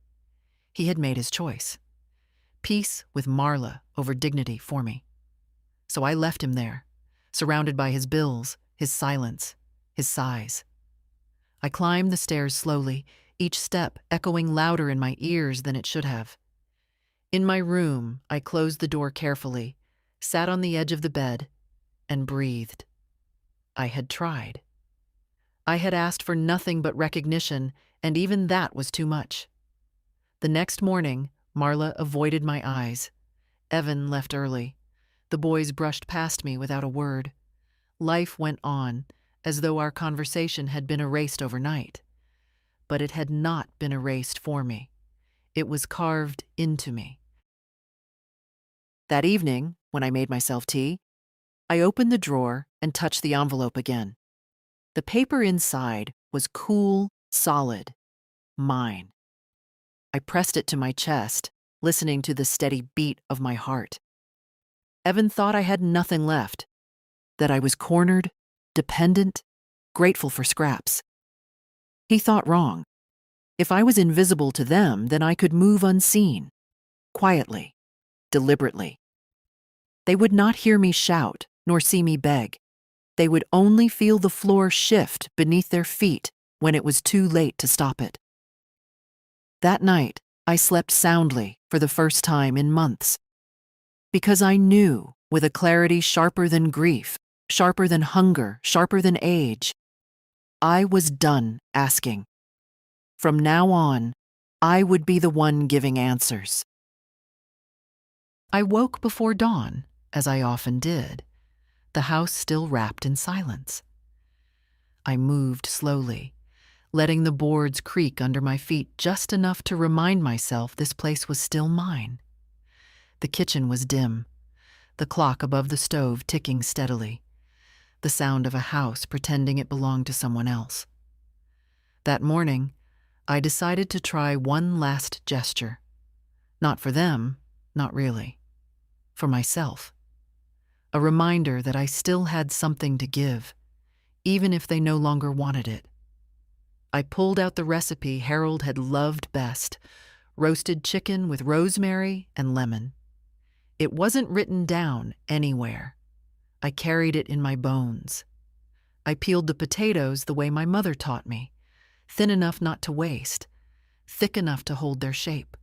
He had made his choice. Peace with Marla over dignity for me. So I left him there, surrounded by his bills, his silence, his sighs. I climbed the stairs slowly, each step echoing louder in my ears than it should have. In my room, I closed the door carefully, sat on the edge of the bed, and breathed. I had tried. I had asked for nothing but recognition, and even that was too much. The next morning, Marla avoided my eyes. Evan left early. The boys brushed past me without a word. Life went on, as though our conversation had been erased overnight. But it had not been erased for me. It was carved into me. That evening, when I made myself tea, I opened the drawer and touched the envelope again. The paper inside was cool, solid, mine. I pressed it to my chest, listening to the steady beat of my heart. Evan thought I had nothing left, that I was cornered, dependent, grateful for scraps. He thought wrong. If I was invisible to them, then I could move unseen, quietly, deliberately. They would not hear me shout, nor see me beg. They would only feel the floor shift beneath their feet when it was too late to stop it. That night, I slept soundly for the first time in months. Because I knew, with a clarity sharper than grief, sharper than hunger, sharper than age, I was done asking. From now on, I would be the one giving answers. I woke before dawn, as I often did, the house still wrapped in silence. I moved slowly, letting the boards creak under my feet just enough to remind myself this place was still mine. The kitchen was dim, the clock above the stove ticking steadily, the sound of a house pretending it belonged to someone else. That morning, I decided to try one last gesture. Not for them, not really. For myself. A reminder that I still had something to give, even if they no longer wanted it. I pulled out the recipe Harold had loved best, roasted chicken with rosemary and lemon. It wasn't written down anywhere. I carried it in my bones. I peeled the potatoes the way my mother taught me, thin enough not to waste, thick enough to hold their shape.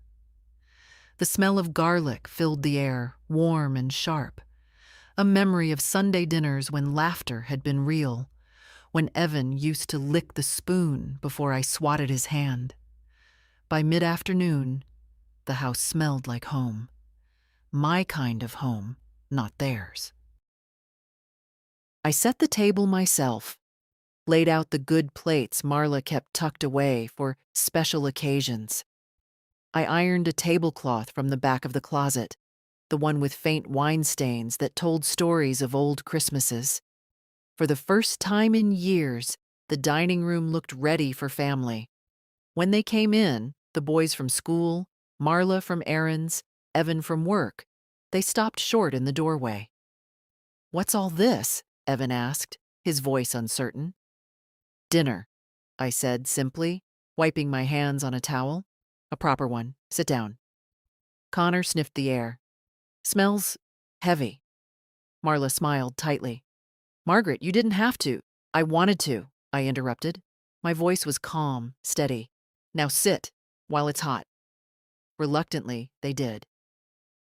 The smell of garlic filled the air, warm and sharp, a memory of Sunday dinners when laughter had been real, when Evan used to lick the spoon before I swatted his hand. By mid-afternoon, the house smelled like home. My kind of home, not theirs. I set the table myself, laid out the good plates Marla kept tucked away for special occasions. I ironed a tablecloth from the back of the closet, the one with faint wine stains that told stories of old Christmases. For the first time in years, the dining room looked ready for family. When they came in, the boys from school, Marla from errands, Evan from work, they stopped short in the doorway. "What's all this?" Evan asked, his voice uncertain. "Dinner," I said simply, wiping my hands on a towel. "A proper one. Sit down." Connor sniffed the air. "Smells heavy." Marla smiled tightly. "Margaret, you didn't have to." "I wanted to," I interrupted. My voice was calm, steady. "Now sit, while it's hot." Reluctantly, they did.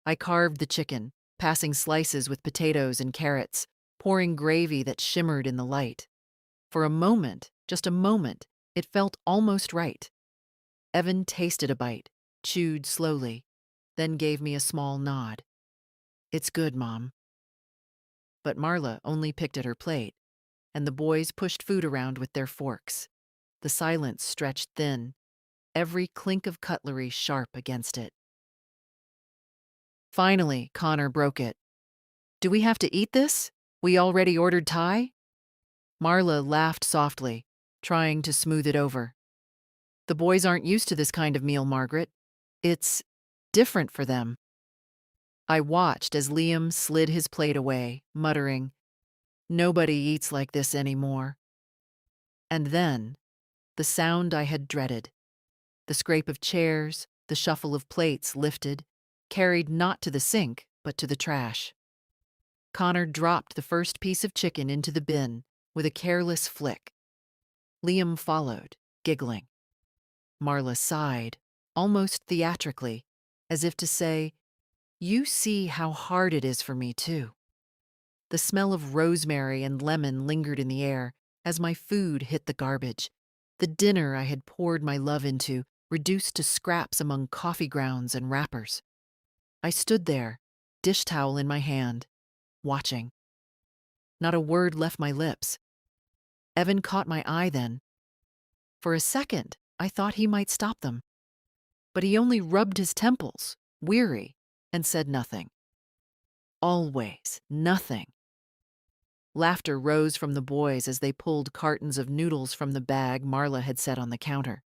I carved the chicken, passing slices with potatoes and carrots, pouring gravy that shimmered in the light. For a moment, just a moment, it felt almost right. Evan tasted a bite, chewed slowly, then gave me a small nod. "It's good, Mom." But Marla only picked at her plate, and the boys pushed food around with their forks. The silence stretched thin, every clink of cutlery sharp against it. Finally, Connor broke it. "Do we have to eat this? We already ordered Thai?" Marla laughed softly, trying to smooth it over. "The boys aren't used to this kind of meal, Margaret. It's different for them." I watched as Liam slid his plate away, muttering, "Nobody eats like this anymore." And then, the sound I had dreaded. The scrape of chairs, the shuffle of plates lifted, carried not to the sink, but to the trash. Connor dropped the first piece of chicken into the bin with a careless flick. Liam followed, giggling. Marla sighed, almost theatrically, as if to say, "You see how hard it is for me, too." The smell of rosemary and lemon lingered in the air as my food hit the garbage. The dinner I had poured my love into, reduced to scraps among coffee grounds and wrappers. I stood there, dish towel in my hand, watching. Not a word left my lips. Evan caught my eye then. For a second, I thought he might stop them. But he only rubbed his temples, weary, and said nothing. Always nothing. Laughter rose from the boys as they pulled cartons of noodles from the bag Marla had set on the counter.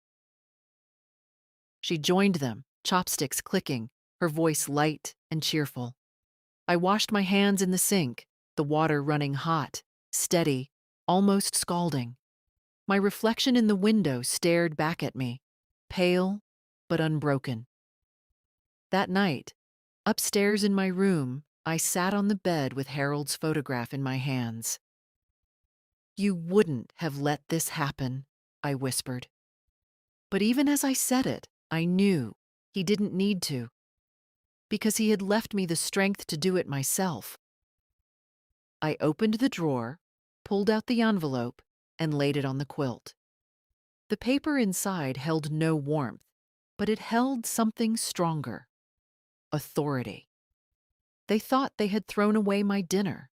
She joined them, chopsticks clicking, her voice light and cheerful. I washed my hands in the sink, the water running hot, steady, almost scalding. My reflection in the window stared back at me, pale but unbroken. That night, upstairs in my room, I sat on the bed with Harold's photograph in my hands. "You wouldn't have let this happen," I whispered. But even as I said it, I knew he didn't need to, because he had left me the strength to do it myself. I opened the drawer, pulled out the envelope, and laid it on the quilt. The paper inside held no warmth, but it held something stronger: authority. They thought they had thrown away my dinner.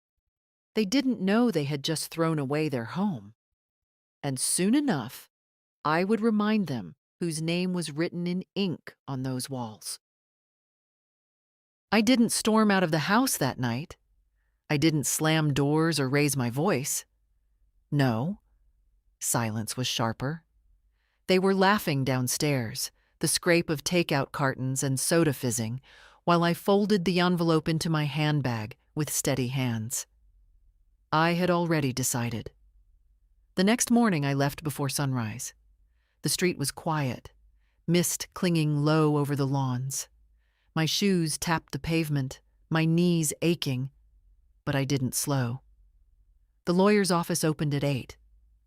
They didn't know they had just thrown away their home. And soon enough, I would remind them whose name was written in ink on those walls. I didn't storm out of the house that night. I didn't slam doors or raise my voice. No. Silence was sharper. They were laughing downstairs, the scrape of takeout cartons and soda fizzing, while I folded the envelope into my handbag with steady hands. I had already decided. The next morning I left before sunrise. The street was quiet, mist clinging low over the lawns. My shoes tapped the pavement, my knees aching, but I didn't slow. The lawyer's office opened at 8.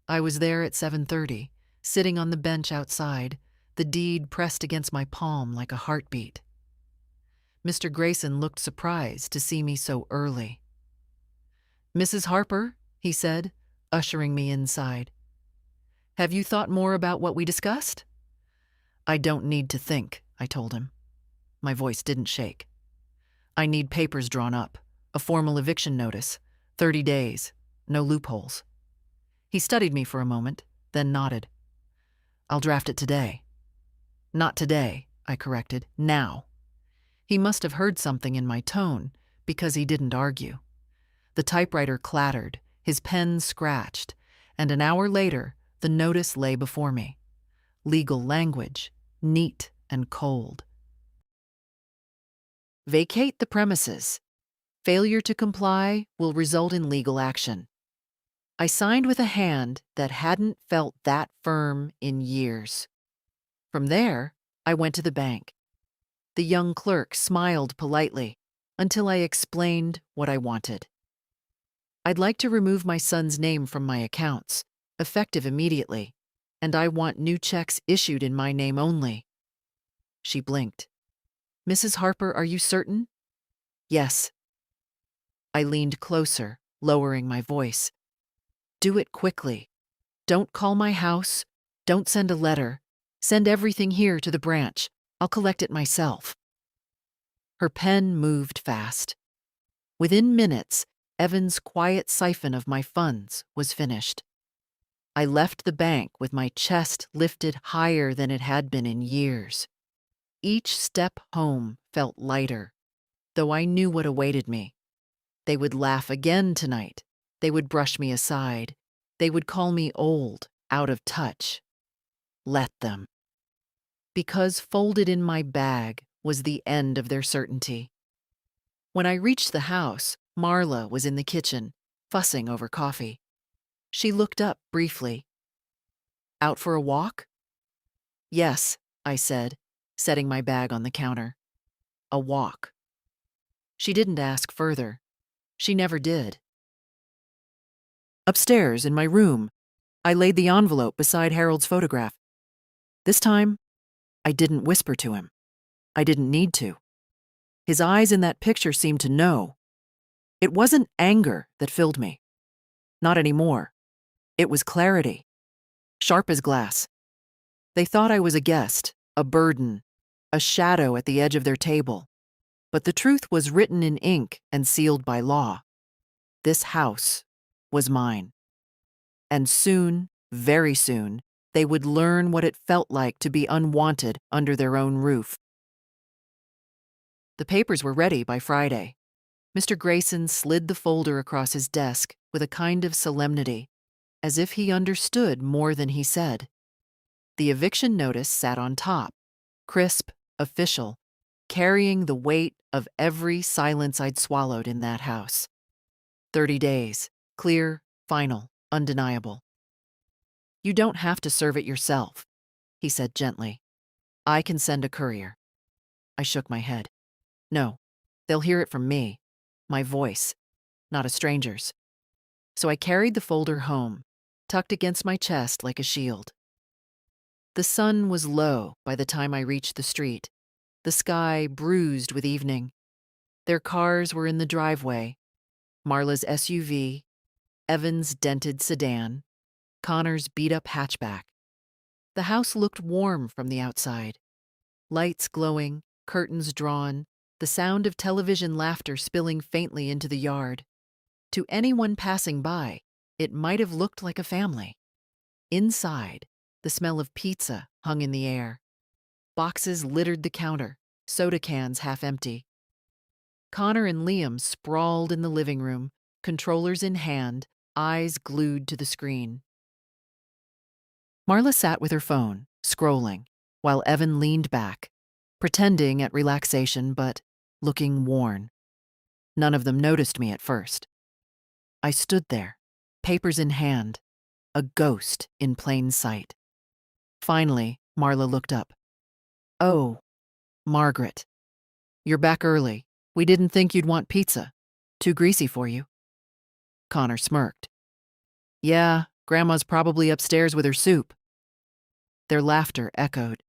I was there at 7:30, sitting on the bench outside, the deed pressed against my palm like a heartbeat. Mr. Grayson looked surprised to see me so early. "Mrs. Harper," he said, ushering me inside. "Have you thought more about what we discussed?" "I don't need to think," I told him. My voice didn't shake. "I need papers drawn up, a formal eviction notice, 30 days, no loopholes." He studied me for a moment, then nodded. "I'll draft it today." "Not today," I corrected. "Now." He must have heard something in my tone, because he didn't argue. The typewriter clattered, his pen scratched, and an hour later, the notice lay before me. Legal language, neat and cold. Vacate the premises. Failure to comply will result in legal action. I signed with a hand that hadn't felt that firm in years. From there, I went to the bank. The young clerk smiled politely until I explained what I wanted. "I'd like to remove my son's name from my accounts, effective immediately, and I want new checks issued in my name only." She blinked. "Mrs. Harper, are you certain?" "Yes." I leaned closer, lowering my voice. "Do it quickly. Don't call my house. Don't send a letter. Send everything here to the branch. I'll collect it myself." Her pen moved fast. Within minutes, Evan's quiet siphon of my funds was finished. I left the bank with my chest lifted higher than it had been in years. Each step home felt lighter, though I knew what awaited me. They would laugh again tonight. They would brush me aside. They would call me old, out of touch. Let them. Because folded in my bag was the end of their certainty. When I reached the house, Marla was in the kitchen, fussing over coffee. She looked up briefly. "Out for a walk?" "Yes," I said, setting my bag on the counter. "A walk." She didn't ask further. She never did. Upstairs, in my room, I laid the envelope beside Harold's photograph. This time, I didn't whisper to him. I didn't need to. His eyes in that picture seemed to know. It wasn't anger that filled me. Not anymore. It was clarity. Sharp as glass. They thought I was a guest, a burden, a shadow at the edge of their table. But the truth was written in ink and sealed by law. This house was mine. And soon, very soon, they would learn what it felt like to be unwanted under their own roof. The papers were ready by Friday. Mr. Grayson slid the folder across his desk with a kind of solemnity, as if he understood more than he said. The eviction notice sat on top, crisp, official, carrying the weight of every silence I'd swallowed in that house. 30 days, clear, final, undeniable. "You don't have to serve it yourself," he said gently. "I can send a courier." I shook my head. "No, they'll hear it from me, my voice, not a stranger's." So I carried the folder home, tucked against my chest like a shield. The sun was low by the time I reached the street, the sky bruised with evening. Their cars were in the driveway, Marla's SUV, Evan's dented sedan, Connor's beat-up hatchback. The house looked warm from the outside. Lights glowing, curtains drawn, the sound of television laughter spilling faintly into the yard. To anyone passing by, it might have looked like a family. Inside, the smell of pizza hung in the air. Boxes littered the counter, soda cans half empty. Connor and Liam sprawled in the living room, controllers in hand, eyes glued to the screen. Marla sat with her phone, scrolling, while Evan leaned back, pretending at relaxation but looking worn. None of them noticed me at first. I stood there, papers in hand, a ghost in plain sight. Finally, Marla looked up. "Oh, Margaret. You're back early. We didn't think you'd want pizza. Too greasy for you." Connor smirked. "Yeah, Grandma's probably upstairs with her soup." Their laughter echoed.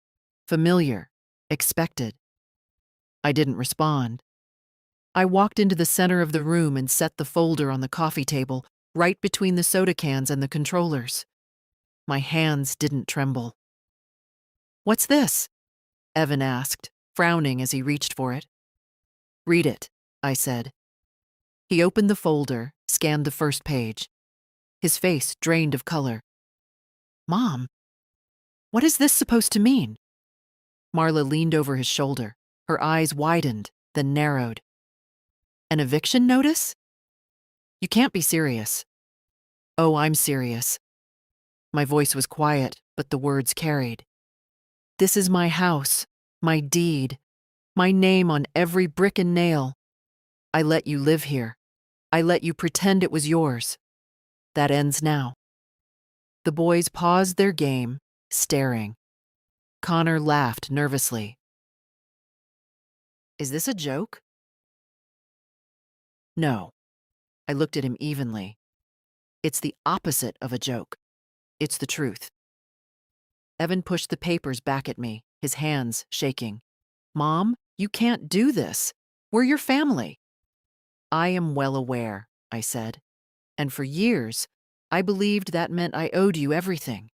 Familiar, expected. I didn't respond. I walked into the center of the room and set the folder on the coffee table, right between the soda cans and the controllers. My hands didn't tremble. "What's this?" Evan asked, frowning as he reached for it. "Read it," I said. He opened the folder, scanned the first page. His face drained of color. "Mom, what is this supposed to mean?" Marla leaned over his shoulder. Her eyes widened, then narrowed. "An eviction notice? You can't be serious." "Oh, I'm serious." My voice was quiet, but the words carried. "This is my house, my deed, my name on every brick and nail. I let you live here. I let you pretend it was yours. That ends now." The boys paused their game, staring. Connor laughed nervously. "Is this a joke?" "No." I looked at him evenly. "It's the opposite of a joke. It's the truth." Evan pushed the papers back at me, his hands shaking. "Mom, you can't do this. We're your family." "I am well aware," I said. "And for years, I believed that meant I owed you everything.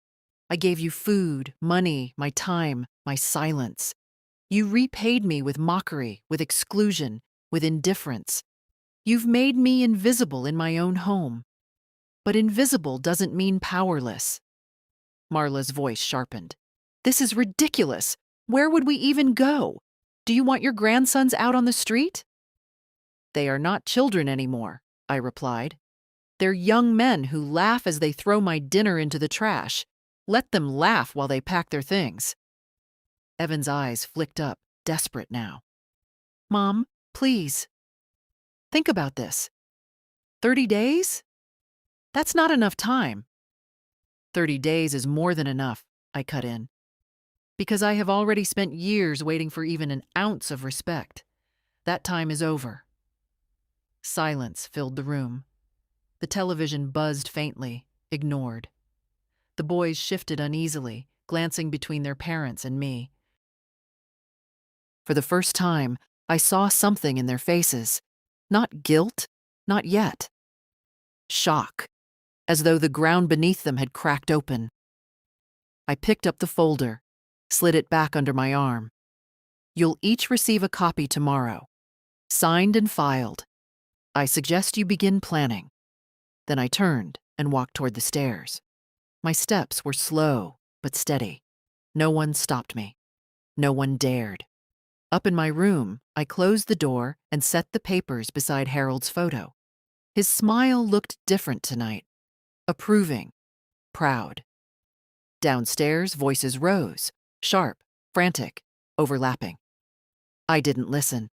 I gave you food, money, my time, my silence. You repaid me with mockery, with exclusion, with indifference. You've made me invisible in my own home. But invisible doesn't mean powerless. Marla's voice sharpened. This is ridiculous. Where would we even go? Do you want your grandsons out on the street? They are not children anymore, I replied. They're young men who laugh as they throw my dinner into the trash. Let them laugh while they pack their things. Evan's eyes flicked up, desperate now. Mom, please. Think about this. 30 days? That's not enough time. 30 days is more than enough, I cut in. Because I have already spent years waiting for even an ounce of respect. That time is over. Silence filled the room. The television buzzed faintly, ignored. The boys shifted uneasily, glancing between their parents and me. For the first time, I saw something in their faces. Not guilt, not yet. Shock, as though the ground beneath them had cracked open. I picked up the folder, slid it back under my arm. You'll each receive a copy tomorrow, signed and filed. I suggest you begin planning. Then I turned and walked toward the stairs. My steps were slow but steady. No one stopped me. No one dared. Up in my room, I closed the door and set the papers beside Harold's photo. His smile looked different tonight. Approving, proud. Downstairs, voices rose, sharp, frantic, overlapping. I didn't listen.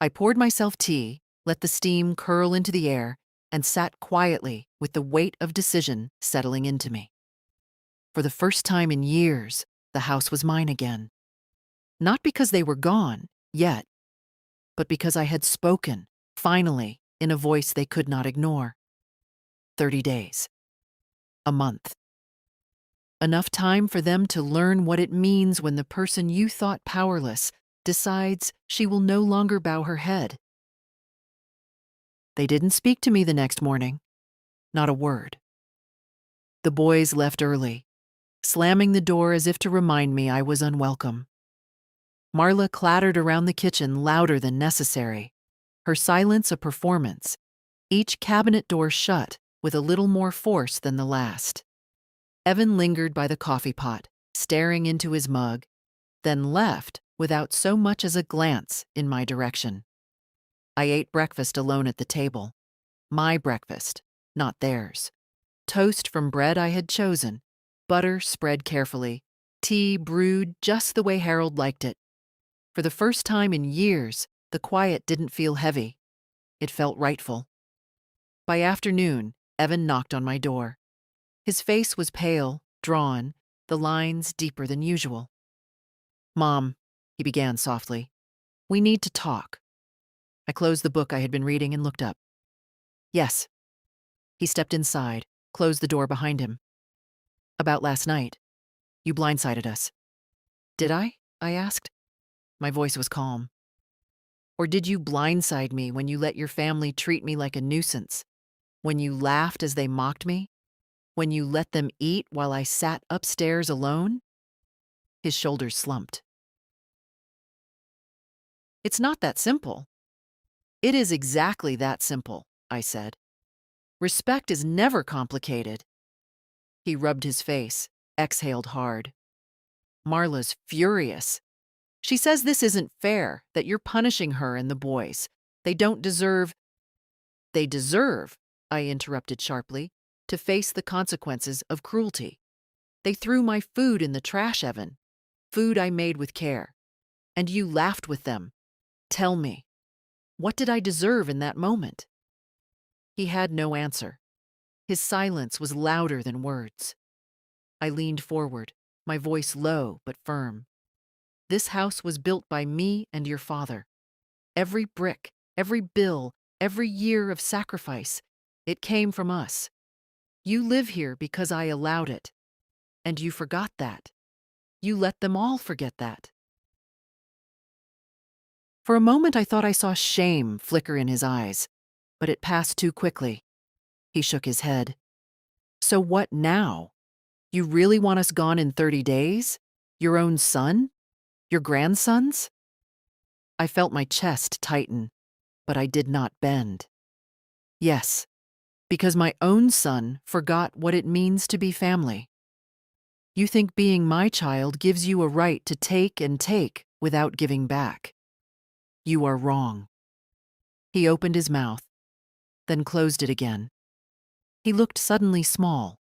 I poured myself tea, let the steam curl into the air, and sat quietly with the weight of decision settling into me. For the first time in years, the house was mine again. Not because they were gone, yet, but because I had spoken, finally, in a voice they could not ignore. 30 days. A month. Enough time for them to learn what it means when the person you thought powerless decides she will no longer bow her head. They didn't speak to me the next morning. Not a word. The boys left early, slamming the door as if to remind me I was unwelcome. Marla clattered around the kitchen louder than necessary, her silence a performance, each cabinet door shut with a little more force than the last. Evan lingered by the coffee pot, staring into his mug, then left without so much as a glance in my direction. I ate breakfast alone at the table. My breakfast, not theirs. Toast from bread I had chosen, butter spread carefully, tea brewed just the way Harold liked it. For the first time in years, the quiet didn't feel heavy. It felt rightful. By afternoon, Evan knocked on my door. His face was pale, drawn, the lines deeper than usual. Mom, he began softly, we need to talk. I closed the book I had been reading and looked up. Yes. He stepped inside, closed the door behind him. About last night. You blindsided us. Did I? I asked. My voice was calm. Or did you blindside me when you let your family treat me like a nuisance? When you laughed as they mocked me? When you let them eat while I sat upstairs alone? His shoulders slumped. It's not that simple. It is exactly that simple, I said. Respect is never complicated. He rubbed his face, exhaled hard. Marla's furious. She says this isn't fair, that you're punishing her and the boys. They don't deserve. They deserve, I interrupted sharply, to face the consequences of cruelty. They threw my food in the trash, Evan. Food I made with care. And you laughed with them. Tell me, what did I deserve in that moment? He had no answer. His silence was louder than words. I leaned forward, my voice low but firm. This house was built by me and your father. Every brick, every bill, every year of sacrifice, it came from us. You live here because I allowed it. And you forgot that. You let them all forget that. For a moment I thought I saw shame flicker in his eyes, but it passed too quickly. He shook his head. So what now? You really want us gone in 30 days? Your own son? Your grandsons? I felt my chest tighten, but I did not bend. Yes, because my own son forgot what it means to be family. You think being my child gives you a right to take and take without giving back. You are wrong. He opened his mouth, then closed it again. He looked suddenly small,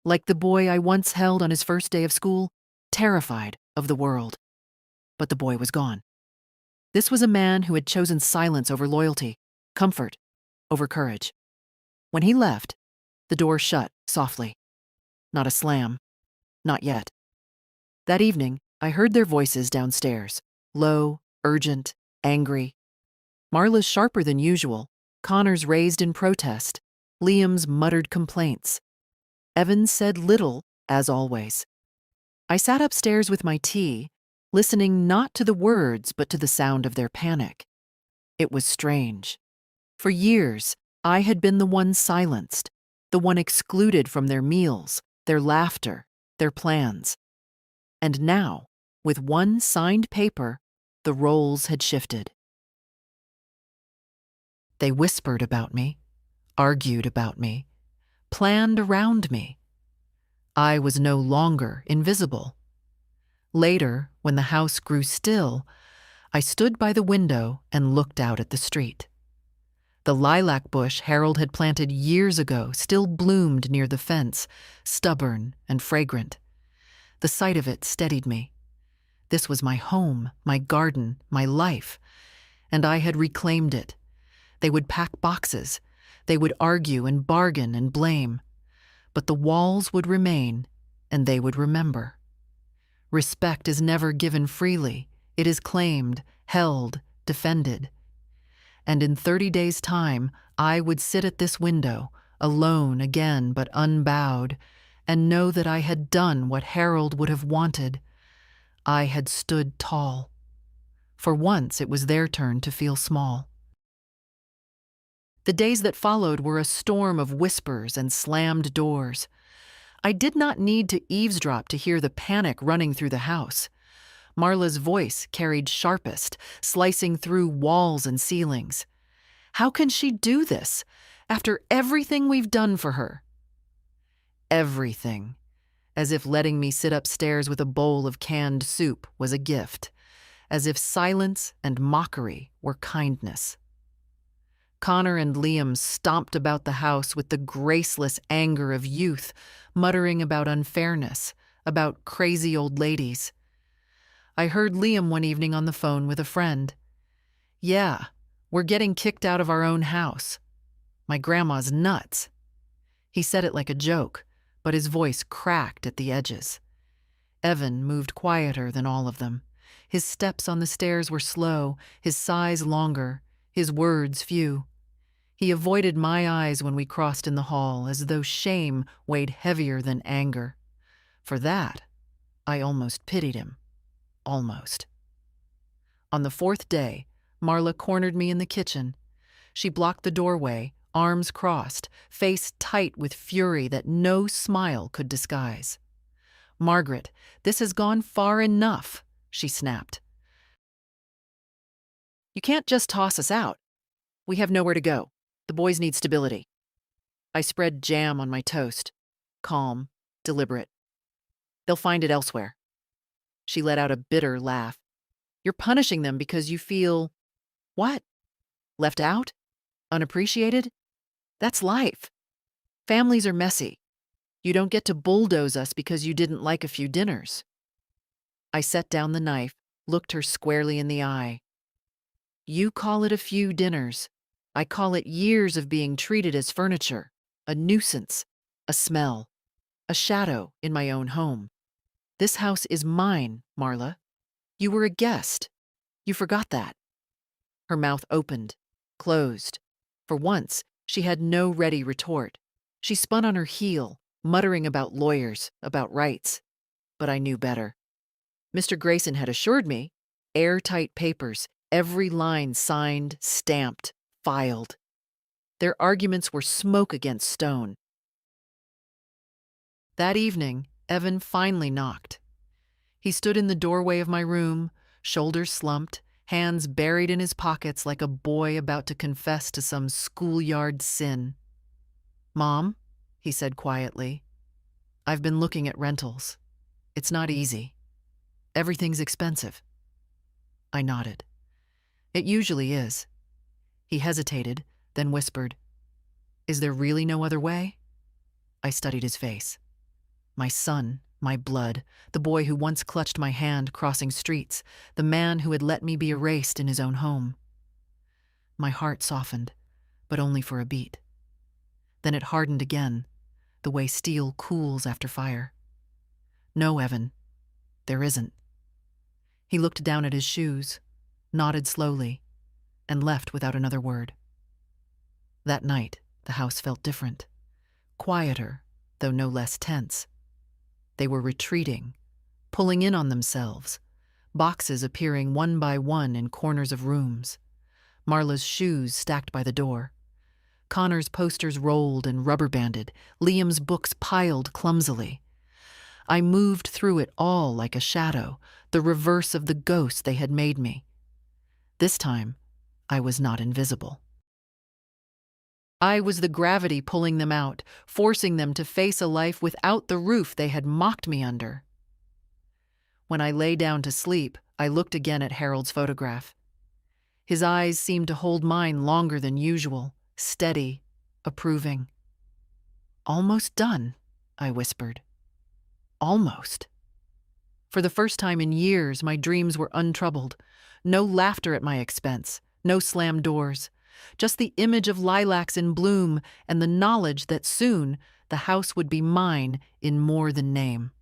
like the boy I once held on his first day of school, terrified of the world. But the boy was gone. This was a man who had chosen silence over loyalty, comfort over courage. When he left, the door shut softly. Not a slam. Not yet. That evening, I heard their voices downstairs, low, urgent, angry. Marla's sharper than usual, Connor's raised in protest, Liam's muttered complaints. Evans said little, as always. I sat upstairs with my tea, listening not to the words but to the sound of their panic. It was strange. For years, I had been the one silenced, the one excluded from their meals, their laughter, their plans. And now, with one signed paper, the roles had shifted. They whispered about me, argued about me, planned around me. I was no longer invisible. Later, when the house grew still, I stood by the window and looked out at the street. The lilac bush Harold had planted years ago still bloomed near the fence, stubborn and fragrant. The sight of it steadied me. This was my home, my garden, my life, and I had reclaimed it. They would pack boxes. They would argue and bargain and blame. But the walls would remain, and they would remember. Respect is never given freely. It is claimed, held, defended. And in 30 days' time, I would sit at this window, alone again but unbowed, and know that I had done what Harold would have wanted. I had stood tall. For once, it was their turn to feel small. The days that followed were a storm of whispers and slammed doors. I did not need to eavesdrop to hear the panic running through the house. Marla's voice carried sharpest, slicing through walls and ceilings. How can she do this, after everything we've done for her? Everything. As if letting me sit upstairs with a bowl of canned soup was a gift. As if silence and mockery were kindness. Connor and Liam stomped about the house with the graceless anger of youth, muttering about unfairness, about crazy old ladies. I heard Liam one evening on the phone with a friend. "Yeah, we're getting kicked out of our own house. My grandma's nuts." He said it like a joke, but his voice cracked at the edges. Evan moved quieter than all of them. His steps on the stairs were slow, his sighs longer, his words few. He avoided my eyes when we crossed in the hall, as though shame weighed heavier than anger. For that, I almost pitied him. Almost. On the 4th day, Marla cornered me in the kitchen. She blocked the doorway, arms crossed, face tight with fury that no smile could disguise. "Margaret, this has gone far enough," she snapped. "You can't just toss us out. We have nowhere to go. The boys need stability." I spread jam on my toast. Calm, deliberate. "They'll find it elsewhere." She let out a bitter laugh. "You're punishing them because you feel—" "What? Left out? Unappreciated? That's life. Families are messy. You don't get to bulldoze us because you didn't like a few dinners." I set down the knife, looked her squarely in the eye. "You call it a few dinners. I call it years of being treated as furniture, a nuisance, a smell, a shadow in my own home. This house is mine, Marla. You were a guest. You forgot that." Her mouth opened, closed. For once, she had no ready retort. She spun on her heel, muttering about lawyers, about rights. But I knew better. Mr. Grayson had assured me, airtight papers, every line signed, stamped, filed. Their arguments were smoke against stone. That evening, Evan finally knocked. He stood in the doorway of my room, shoulders slumped, hands buried in his pockets like a boy about to confess to some schoolyard sin. "Mom," he said quietly, "I've been looking at rentals. It's not easy. Everything's expensive." I nodded. "It usually is." He hesitated, then whispered, "Is there really no other way?" I studied his face. My son, my blood, the boy who once clutched my hand crossing streets, the man who had let me be erased in his own home. My heart softened, but only for a beat. Then it hardened again, the way steel cools after fire. "No, Evan, there isn't." He looked down at his shoes, nodded slowly, and left without another word. That night, the house felt different. Quieter, though no less tense. They were retreating, pulling in on themselves, boxes appearing one by one in corners of rooms, Marla's shoes stacked by the door. Connor's posters rolled and rubber-banded, Liam's books piled clumsily. I moved through it all like a shadow, the reverse of the ghost they had made me. This time, I was not invisible. I was the gravity pulling them out, forcing them to face a life without the roof they had mocked me under. When I lay down to sleep, I looked again at Harold's photograph. His eyes seemed to hold mine longer than usual, steady, approving. "Almost done," I whispered. Almost. For the first time in years, my dreams were untroubled. No laughter at my expense, no slammed doors. Just the image of lilacs in bloom and the knowledge that soon the house would be mine in more than name.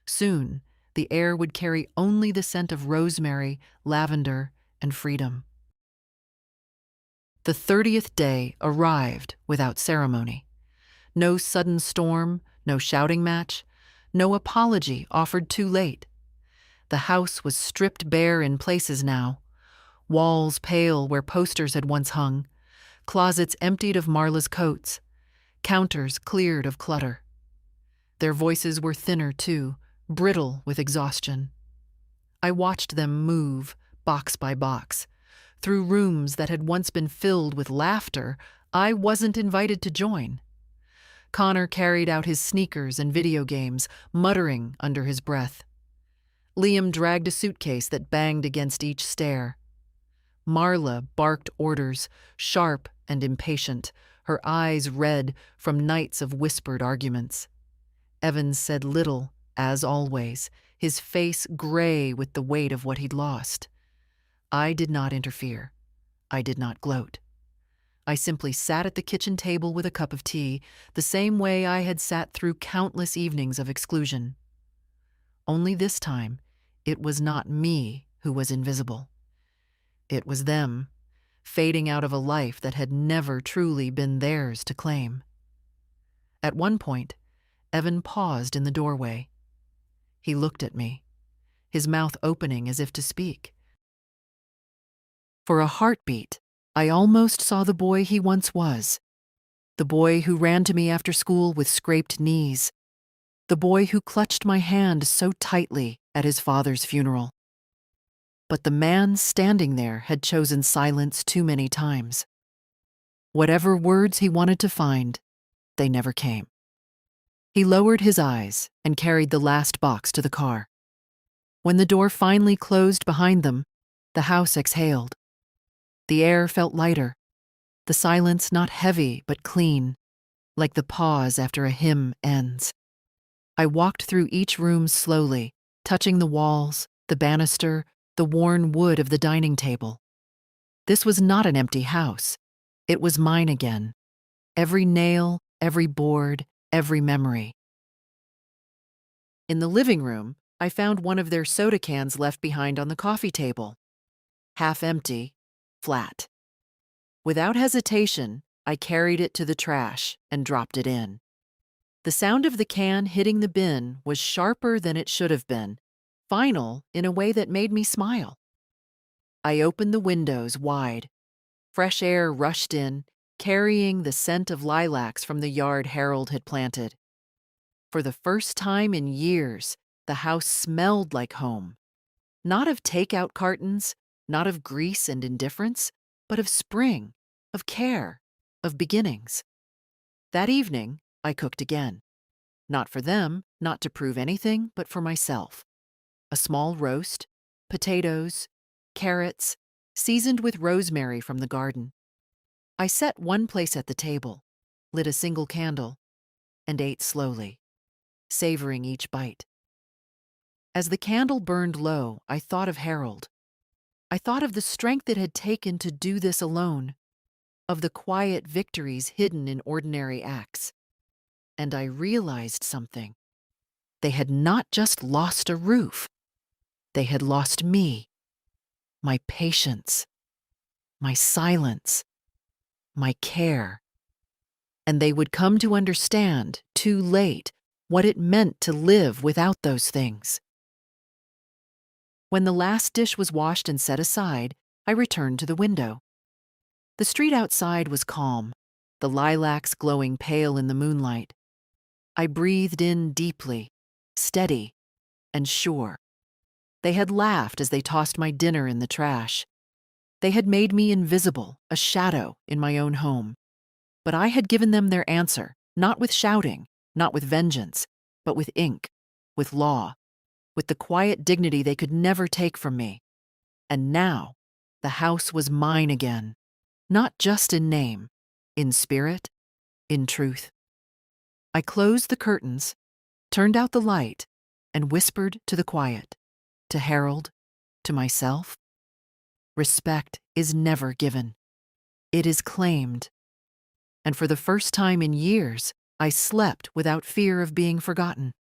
Soon, the air would carry only the scent of rosemary, lavender, and freedom. The 30th day arrived without ceremony. No sudden storm, no shouting match, no apology offered too late. The house was stripped bare in places now. Walls pale where posters had once hung, closets emptied of Marla's coats, counters cleared of clutter. Their voices were thinner, too, brittle with exhaustion. I watched them move, box by box, through rooms that had once been filled with laughter I wasn't invited to join. Connor carried out his sneakers and video games, muttering under his breath. Liam dragged a suitcase that banged against each stair. Marla barked orders, sharp and impatient, her eyes red from nights of whispered arguments. Evan said little, as always, his face gray with the weight of what he'd lost. I did not interfere. I did not gloat. I simply sat at the kitchen table with a cup of tea, the same way I had sat through countless evenings of exclusion. Only this time, it was not me who was invisible. It was them, fading out of a life that had never truly been theirs to claim. At one point, Evan paused in the doorway. He looked at me, his mouth opening as if to speak. For a heartbeat, I almost saw the boy he once was. The boy who ran to me after school with scraped knees. The boy who clutched my hand so tightly at his father's funeral. But the man standing there had chosen silence too many times. Whatever words he wanted to find, they never came. He lowered his eyes and carried the last box to the car. When the door finally closed behind them, the house exhaled. The air felt lighter, the silence not heavy but clean, like the pause after a hymn ends. I walked through each room slowly, touching the walls, the banister, the worn wood of the dining table. This was not an empty house. It was mine again. Every nail, every board, every memory. In the living room, I found one of their soda cans left behind on the coffee table. Half empty, flat. Without hesitation, I carried it to the trash and dropped it in. The sound of the can hitting the bin was sharper than it should have been, final in a way that made me smile. I opened the windows wide. Fresh air rushed in, carrying the scent of lilacs from the yard Harold had planted. For the first time in years, the house smelled like home. Not of takeout cartons, not of grease and indifference, but of spring, of care, of beginnings. That evening, I cooked again. Not for them, not to prove anything, but for myself. A small roast, potatoes, carrots, seasoned with rosemary from the garden. I set one place at the table, lit a single candle, and ate slowly, savoring each bite. As the candle burned low, I thought of Harold. I thought of the strength it had taken to do this alone, of the quiet victories hidden in ordinary acts. And I realized something. They had not just lost a roof. They had lost me, my patience, my silence, my care. And they would come to understand, too late, what it meant to live without those things. When the last dish was washed and set aside, I returned to the window. The street outside was calm, the lilacs glowing pale in the moonlight. I breathed in deeply, steady, and sure. They had laughed as they tossed my dinner in the trash. They had made me invisible, a shadow in my own home. But I had given them their answer, not with shouting, not with vengeance, but with ink, with law, with the quiet dignity they could never take from me. And now, the house was mine again, not just in name, in spirit, in truth. I closed the curtains, turned out the light, and whispered to the quiet, to Harold, to myself. Respect is never given. It is claimed. And for the first time in years, I slept without fear of being forgotten.